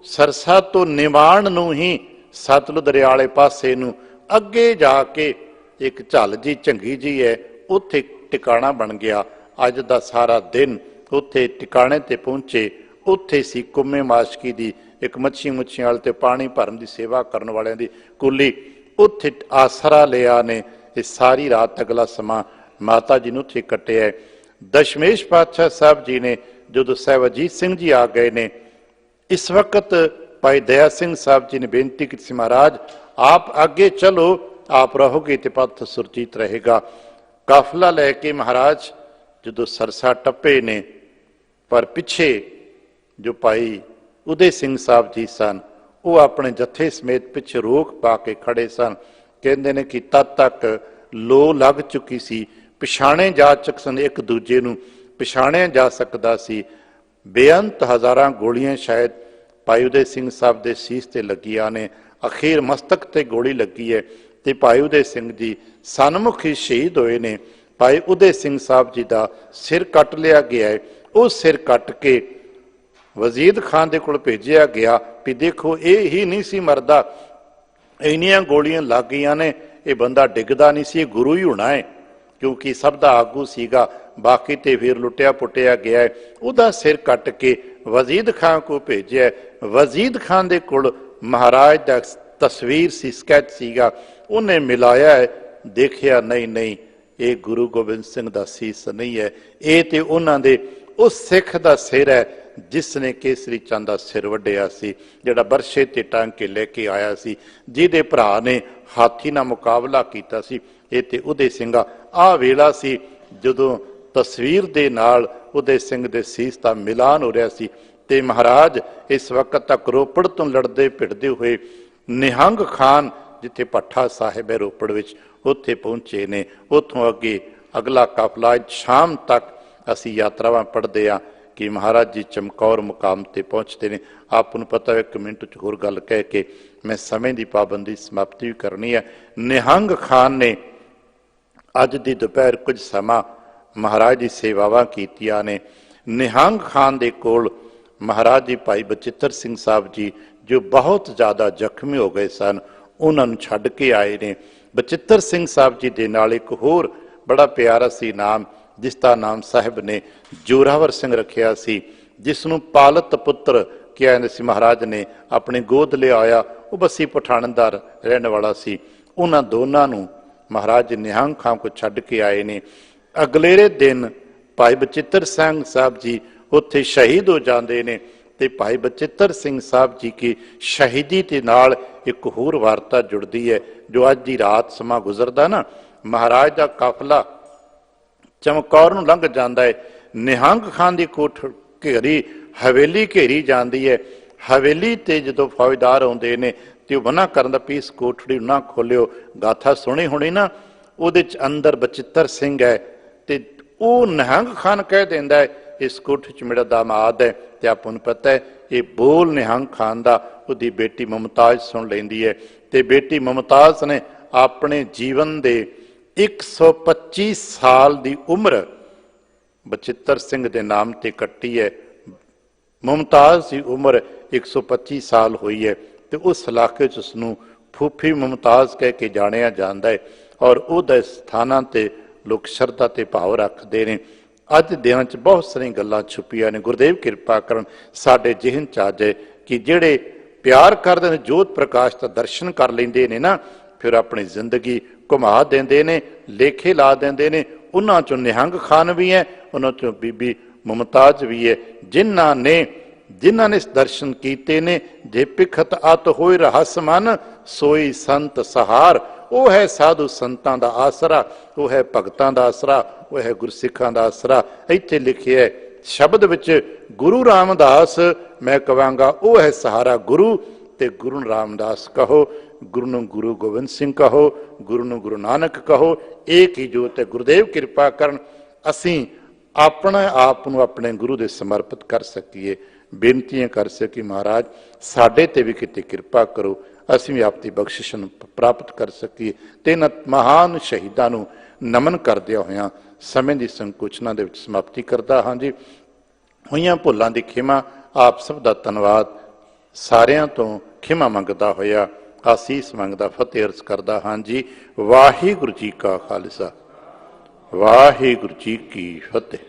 ਸਰਸਾ ਤੋਂ ਨਿਵਾਣ ਨੂੰ ਹੀ ਸਤਲੁਜ ਦਰਿਆ ਵਾਲੇ ਪਾਸੇ ਨੂੰ ਅੱਗੇ ਜਾ ਕੇ ਇੱਕ ਝੱਲ ਜੀ ਚੰਗੀ ਜੀ ਹੈ, ਉੱਥੇ ਟਿਕਾਣਾ ਬਣ ਗਿਆ। ਅੱਜ ਦਾ ਸਾਰਾ ਦਿਨ ਉੱਥੇ ਟਿਕਾਣੇ ਤੇ ਪਹੁੰਚੇ। ਉੱਥੇ ਸੀ ਕੁੰਮੇ ਮਾਸ਼ਕੀ ਦੀ ਇੱਕ ਮੱਛੀਆਂ ਵਾਲੇ ਤੇ ਪਾਣੀ ਭਰਨ ਦੀ ਸੇਵਾ ਕਰਨ ਵਾਲਿਆਂ ਦੀ ਕੁੱਲੀ। ਉੱਥੇ ਆਸਰਾ ਲਿਆ ਨੇ। ਇਹ ਸਾਰੀ ਰਾਤ ਅਗਲਾ ਸਮਾਂ ਮਾਤਾ ਜੀ ਨੂੰ ਉੱਥੇ ਕੱਟਿਆ। ਦਸ਼ਮੇਸ਼ ਪਾਤਸ਼ਾਹ ਸਾਹਿਬ ਜੀ ਨੇ ਜਦੋਂ ਸਾਹਿਬ ਅਜੀਤ ਸਿੰਘ ਜੀ ਆ ਗਏ ਨੇ, ਇਸ ਵਕਤ ਭਾਈ ਦਇਆ ਸਿੰਘ ਸਾਹਿਬ ਜੀ ਨੇ ਬੇਨਤੀ ਕੀਤੀ ਸੀ, ਮਹਾਰਾਜ ਆਪ ਅੱਗੇ ਚਲੋ, ਆਪ ਰਹੋਗੇ ਤੇ ਪਥ ਸੁਰਜੀਤ ਰਹੇਗਾ। ਕਾਫਲਾ ਲੈ ਕੇ ਮਹਾਰਾਜ ਜਦੋਂ ਸਰਸਾ ਟੱਪੇ ਨੇ, ਪਰ ਪਿੱਛੇ ਜੋ ਭਾਈ ਉਦੇ ਸਿੰਘ ਸਾਹਿਬ ਜੀ ਸਨ, ਉਹ ਆਪਣੇ ਜੱਥੇ ਸਮੇਤ ਪਿੱਛੇ ਰੋਕ ਪਾ ਕੇ ਖੜੇ ਸਨ। ਕਹਿੰਦੇ ਨੇ ਕਿ ਤਦ ਤੱਕ ਲੋ ਲੱਗ ਚੁੱਕੀ ਸੀ, ਪਛਾਣੇ ਜਾ ਚੁੱਕੇ ਸਨ, ਇੱਕ ਦੂਜੇ ਨੂੰ ਪਛਾਣਿਆ ਜਾ ਸਕਦਾ ਸੀ। ਬੇਅੰਤ ਹਜ਼ਾਰਾਂ ਗੋਲੀਆਂ ਸ਼ਾਇਦ ਭਾਈ ਉਦੇ ਸਿੰਘ ਸਾਹਿਬ ਦੇ ਸੀਸ ਤੇ ਲੱਗੀਆਂ ਨੇ। ਅਖੀਰ ਮਸਤਕ ਤੇ ਗੋਲੀ ਲੱਗੀ ਹੈ ਤੇ ਭਾਈ ਉਦੇ ਸਿੰਘ ਜੀ ਸਨਮੁਖ ਹੀ ਸ਼ਹੀਦ ਹੋਏ ਨੇ। ਭਾਈ ਉਦੇ ਸਿੰਘ ਸਾਹਿਬ ਜੀ ਦਾ ਸਿਰ ਕੱਟ ਲਿਆ ਗਿਆ ਹੈ। ਉਹ ਸਿਰ ਕੱਟ ਕੇ ਵਜ਼ੀਰ ਖਾਨ ਦੇ ਕੋਲ ਭੇਜਿਆ ਗਿਆ ਵੀ ਦੇਖੋ ਇਹ ਹੀ ਨਹੀਂ ਸੀ ਮਰਦਾ, ਇੰਨੀਆਂ ਗੋਲੀਆਂ ਲੱਗ ਗਈਆਂ ਨੇ, ਇਹ ਬੰਦਾ ਡਿੱਗਦਾ ਨਹੀਂ ਸੀ, ਇਹ ਗੁਰੂ ਹੀ ਹੋਣਾ ਹੈ, ਕਿਉਂਕਿ ਸਭ ਦਾ ਆਗੂ ਸੀਗਾ। ਬਾਕੀ ਤੇ ਫਿਰ ਲੁੱਟਿਆ ਪੁੱਟਿਆ ਗਿਆ ਹੈ। ਉਹਦਾ ਸਿਰ ਕੱਟ ਕੇ ਵਜ਼ੀਰ ਖਾਨ ਕੋ ਭੇਜਿਆ। ਵਜ਼ੀਰ ਖਾਨ ਦੇ ਕੋਲ ਮਹਾਰਾਜ ਦਾ ਤਸਵੀਰ ਸੀ, ਸਕੈਚ ਸੀਗਾ, ਉਹਨੇ ਮਿਲਾਇਆ ਹੈ, ਦੇਖਿਆ ਨਹੀਂ ਇਹ ਗੁਰੂ ਗੋਬਿੰਦ ਸਿੰਘ ਦਾ ਸੀਸ ਨਹੀਂ ਹੈ, ਇਹ ਤੇ ਉਹਨਾਂ ਦੇ ਉਸ ਸਿੱਖ ਦਾ ਸਿਰ ਹੈ ਜਿਸ ਨੇ ਕੇਸਰੀ ਚੰਦ ਦਾ ਸਿਰ ਵੱਢਿਆ ਸੀ, ਜਿਹੜਾ ਬਰਸ਼ੇ ਤੇ ਟੰਗ ਕੇ ਲੈ ਕੇ ਆਇਆ ਸੀ, ਜਿਹਦੇ ਭਰਾ ਨੇ ਹਾਥੀ ਨਾਲ ਮੁਕਾਬਲਾ ਕੀਤਾ ਸੀ। ਇਹ ਤੇ ਉਦੇ ਸਿੰਘਾ ਆਹ ਵੇਲਾ ਸੀ ਜਦੋਂ ਤਸਵੀਰ ਦੇ ਨਾਲ ਉਦੇ ਸਿੰਘ ਦੇ ਸੀਸ ਦਾ ਮਿਲਾਨ ਹੋ ਰਿਹਾ ਸੀ। ਤੇ ਮਹਾਰਾਜ ਇਸ ਵਕਤ ਤੱਕ ਰੋਪੜ ਤੋਂ ਲੜਦੇ ਭਿੜਦੇ ਹੋਏ ਨਿਹੰਗ ਖਾਨ, ਜਿੱਥੇ ਭੱਠਾ ਸਾਹਿਬ ਹੈ ਰੋਪੜ ਵਿੱਚ, ਉੱਥੇ ਪਹੁੰਚੇ ਨੇ। ਉੱਥੋਂ ਅੱਗੇ ਅਗਲਾ ਕਾਫਲਾ ਸ਼ਾਮ ਤੱਕ ਅਸੀਂ ਯਾਤਰਾਵਾਂ ਪੜ੍ਹਦੇ ਹਾਂ ਕਿ ਮਹਾਰਾਜ ਜੀ ਚਮਕੌਰ ਮੁਕਾਮ ਤੇ ਪਹੁੰਚਦੇ ਨੇ। ਆਪ ਨੂੰ ਪਤਾ ਹੈ, 1 ਮਿੰਟ 'ਚ ਹੋਰ ਗੱਲ ਕਹਿ ਕੇ ਮੈਂ ਸਮੇਂ ਦੀ ਪਾਬੰਦੀ ਸਮਾਪਤੀ ਵੀ ਕਰਨੀ ਹੈ। ਨਿਹੰਗ ਖਾਨ ਨੇ ਅੱਜ ਦੀ ਦੁਪਹਿਰ ਕੁਝ ਸਮਾਂ ਮਹਾਰਾਜ ਦੀ ਸੇਵਾਵਾਂ ਕੀਤੀਆਂ ਨੇ। ਨਿਹੰਗ ਖਾਨ ਦੇ ਕੋਲ ਮਹਾਰਾਜ ਜੀ ਭਾਈ ਬਚਿੱਤਰ ਸਿੰਘ ਸਾਹਿਬ ਜੀ, ਜੋ ਬਹੁਤ ਜ਼ਿਆਦਾ ਜ਼ਖਮੀ ਹੋ ਗਏ ਸਨ, ਉਹਨਾਂ ਨੂੰ ਛੱਡ ਕੇ ਆਏ ਨੇ। ਬਚਿੱਤਰ ਸਿੰਘ ਸਾਹਿਬ ਜੀ ਦੇ ਨਾਲ ਇੱਕ ਹੋਰ ਬੜਾ ਪਿਆਰਾ ਸੀ ਨਾਮ, ਜਿਸ ਦਾ ਨਾਮ ਸਾਹਿਬ ਨੇ ਜੋਰਾਵਰ ਸਿੰਘ ਰੱਖਿਆ ਸੀ, ਜਿਸ ਨੂੰ ਪਾਲਤ ਪੁੱਤਰ ਕਿਹਾ ਜਾਂਦਾ ਸੀ। ਮਹਾਰਾਜ ਨੇ ਆਪਣੇ ਗੋਦ ਲਿਆਇਆ। ਉਹ ਬੱਸੀ ਪਠਾਣ ਦਾ ਰਹਿਣ ਵਾਲਾ ਸੀ। ਉਹਨਾਂ ਦੋਨਾਂ ਨੂੰ ਮਹਾਰਾਜ ਨਿਹੰਗ ਖਾਨ ਕੋ ਛੱਡ ਕੇ ਆਏ ਨੇ। ਅਗਲੇਰੇ ਦਿਨ ਭਾਈ ਬਚਿੱਤਰ ਸਿੰਘ ਸਾਹਿਬ ਜੀ ਉੱਥੇ ਸ਼ਹੀਦ ਹੋ ਜਾਂਦੇ ਨੇ। ਤੇ ਭਾਈ ਬਚਿੱਤਰ ਸਿੰਘ ਸਾਹਿਬ ਜੀ ਕੀ ਸ਼ਹੀਦੀ ਦੇ ਨਾਲ ਇੱਕ ਹੋਰ ਵਾਰਤਾ ਜੁੜਦੀ ਹੈ, ਜੋ ਅੱਜ ਦੀ ਰਾਤ ਸਮਾਂ ਗੁਜ਼ਰਦਾ ਨਾ, ਮਹਾਰਾਜ ਦਾ ਕਾਫਲਾ ਚਮਕੌਰ ਨੂੰ ਲੰਘ ਜਾਂਦਾ ਹੈ। ਨਿਹੰਗ ਖਾਨ ਦੀ ਕੋਠ ਘੇਰੀ ਹਵੇਲੀ ਘੇਰੀ ਜਾਂਦੀ ਹੈ। ਹਵੇਲੀ ਤੇ ਜਦੋਂ ਫੌਜਦਾਰ ਆਉਂਦੇ ਨੇ ਤੇ ਉਹ ਮਨਾ ਕਰਨ ਦਾ ਵੀ ਇਸ ਕੋਠੜੀ ਨੂੰ ਨਾ ਖੋਲਿਓ। ਗਾਥਾ ਸੁਣੀ ਹੋਣੀ ਨਾ, ਉਹਦੇ ਚ ਅੰਦਰ ਬਚਿੱਤਰ ਸਿੰਘ ਹੈ ਤੇ ਉਹ ਨਿਹੰਗ ਖਾਨ ਕਹਿ ਦਿੰਦਾ ਹੈ ਇਸ ਕੋਠੀ ਚ ਮੇਰਾ ਦਾਮਾਦ ਹੈ। ਤੇ ਆਪਾਂ ਨੂੰ ਪਤਾ ਹੈ ਇਹ ਬੋਲ ਨਿਹੰਗ ਖਾਨ ਦਾ ਉਹਦੀ ਬੇਟੀ ਮੁਮਤਾਜ਼ ਸੁਣ ਲੈਂਦੀ ਹੈ। ਤੇ ਬੇਟੀ ਮੁਮਤਾਜ਼ ਨੇ ਆਪਣੇ ਜੀਵਨ ਦੇ 125 ਸਾਲ ਦੀ ਉਮਰ ਬਚਿੱਤਰ ਸਿੰਘ ਦੇ ਨਾਮ ਤੇ ਕੱਟੀ ਹੈ। ਮੁਮਤਾਜ਼ ਦੀ ਉਮਰ 125 ਸਾਲ ਹੋਈ ਹੈ ਤੇ ਉਸ ਇਲਾਕੇ 'ਚ ਉਸਨੂੰ ਫੂਫੀ ਮੁਮਤਾਜ਼ ਕਹਿ ਕੇ ਜਾਣਿਆ ਜਾਂਦਾ ਹੈ। ਔਰ ਉਹਦੇ ਸਥਾਨਾਂ ਤੇ ਲੋਕ ਸ਼ਰਧਾ ਤੇ ਭਾਵ ਰੱਖਦੇ ਨੇ। ਅੱਜ ਦੇ ਦਿਨਾਂ 'ਚ ਬਹੁਤ ਸਾਰੀਆਂ ਗੱਲਾਂ ਛੁਪੀਆਂ ਨੇ। ਗੁਰਦੇਵ ਕਿਰਪਾ ਕਰਨ ਸਾਡੇ ਜਿਹਨ 'ਚ ਆ ਜਾਏ ਕਿ ਜਿਹੜੇ ਪਿਆਰ ਕਰਦੇ ਨੇ ਜੋਤ ਪ੍ਰਕਾਸ਼ ਦਾ ਦਰਸ਼ਨ ਕਰ ਲੈਂਦੇ ਨੇ ਨਾ, ਫਿਰ ਆਪਣੀ ਜ਼ਿੰਦਗੀ ਘੁਮਾ ਦਿੰਦੇ ਨੇ, ਲੇਖੇ ਲਾ ਦਿੰਦੇ ਨੇ। ਉਹਨਾਂ 'ਚੋਂ ਨਿਹੰਗ ਖਾਨ ਵੀ ਹੈ, ਉਹਨਾਂ 'ਚੋਂ ਬੀਬੀ ਮੁਮਤਾਜ਼ ਵੀ ਹੈ, ਜਿਨ੍ਹਾਂ ਨੇ ਦਰਸ਼ਨ ਕੀਤੇ ਨੇ। ਜੇ ਪਿਖਤ ਅਤ ਹੋਏ ਰਹੱਸ ਮਨ, ਸੋਈ ਸੰਤ ਸਹਾਰ। ਉਹ ਹੈ ਸਾਧੂ ਸੰਤਾਂ ਦਾ ਆਸਰਾ, ਉਹ ਹੈ ਭਗਤਾਂ ਦਾ ਆਸਰਾ, ਉਹ ਹੈ ਗੁਰਸਿੱਖਾਂ ਦਾ ਆਸਰਾ। ਇੱਥੇ ਲਿਖਿਆ ਸ਼ਬਦ ਵਿੱਚ ਗੁਰੂ ਰਾਮਦਾਸ ਮੈਂ ਕਹਾਂਗਾ ਉਹ ਹੈ ਸਹਾਰਾ ਗੁਰੂ। ਤੇ ਗੁਰੂ ਰਾਮਦਾਸ ਕਹੋ, ਗੁਰੂ ਨੂੰ ਗੁਰੂ ਗੋਬਿੰਦ ਸਿੰਘ ਕਹੋ, ਗੁਰੂ ਨੂੰ ਗੁਰੂ ਨਾਨਕ ਕਹੋ, ਇੱਕ ਹੀ ਜੋਤ ਹੈ। ਗੁਰਦੇਵ ਕਿਰਪਾ ਕਰਨ ਅਸੀਂ ਆਪਣੇ ਆਪ ਨੂੰ ਆਪਣੇ ਗੁਰੂ ਦੇ ਸਮਰਪਿਤ ਕਰ ਸਕੀਏ। ਬੇਨਤੀਆਂ ਕਰ ਸਕੀ ਮਹਾਰਾਜ ਸਾਡੇ ਤੇ ਵੀ ਕਿਤੇ ਕਿਰਪਾ ਕਰੋ, ਅਸੀਂ ਵੀ ਆਪ ਦੀ ਬਖਸ਼ਿਸ਼ ਨੂੰ ਪ੍ਰਾਪਤ ਕਰ ਸਕੀਏ। ਤੇ ਇਹਨਾਂ ਮਹਾਨ ਸ਼ਹੀਦਾਂ ਨੂੰ ਨਮਨ ਕਰਦਿਆਂ ਹੋਇਆਂ ਸਮੇਂ ਦੀ ਸੰਕੁਚਨਾ ਦੇ ਵਿੱਚ ਸਮਾਪਤੀ ਕਰਦਾ ਹਾਂ ਜੀ। ਹੋਈਆਂ ਭੁੱਲਾਂ ਦੀ ਖਿਮਾ। ਆਪ ਸਭ ਦਾ ਧੰਨਵਾਦ। ਸਾਰਿਆਂ ਤੋਂ ਖਿਮਾ ਮੰਗਦਾ ਹੋਇਆ ਆਸੀਸ ਮੰਗਦਾ ਫਤਿਹ ਅਰਜ਼ ਕਰਦਾ ਹਾਂ ਜੀ। ਵਾਹਿਗੁਰੂ ਜੀ ਕਾ ਖਾਲਸਾ, ਵਾਹਿਗੁਰੂ ਜੀ ਕੀ ਫਤਿਹ।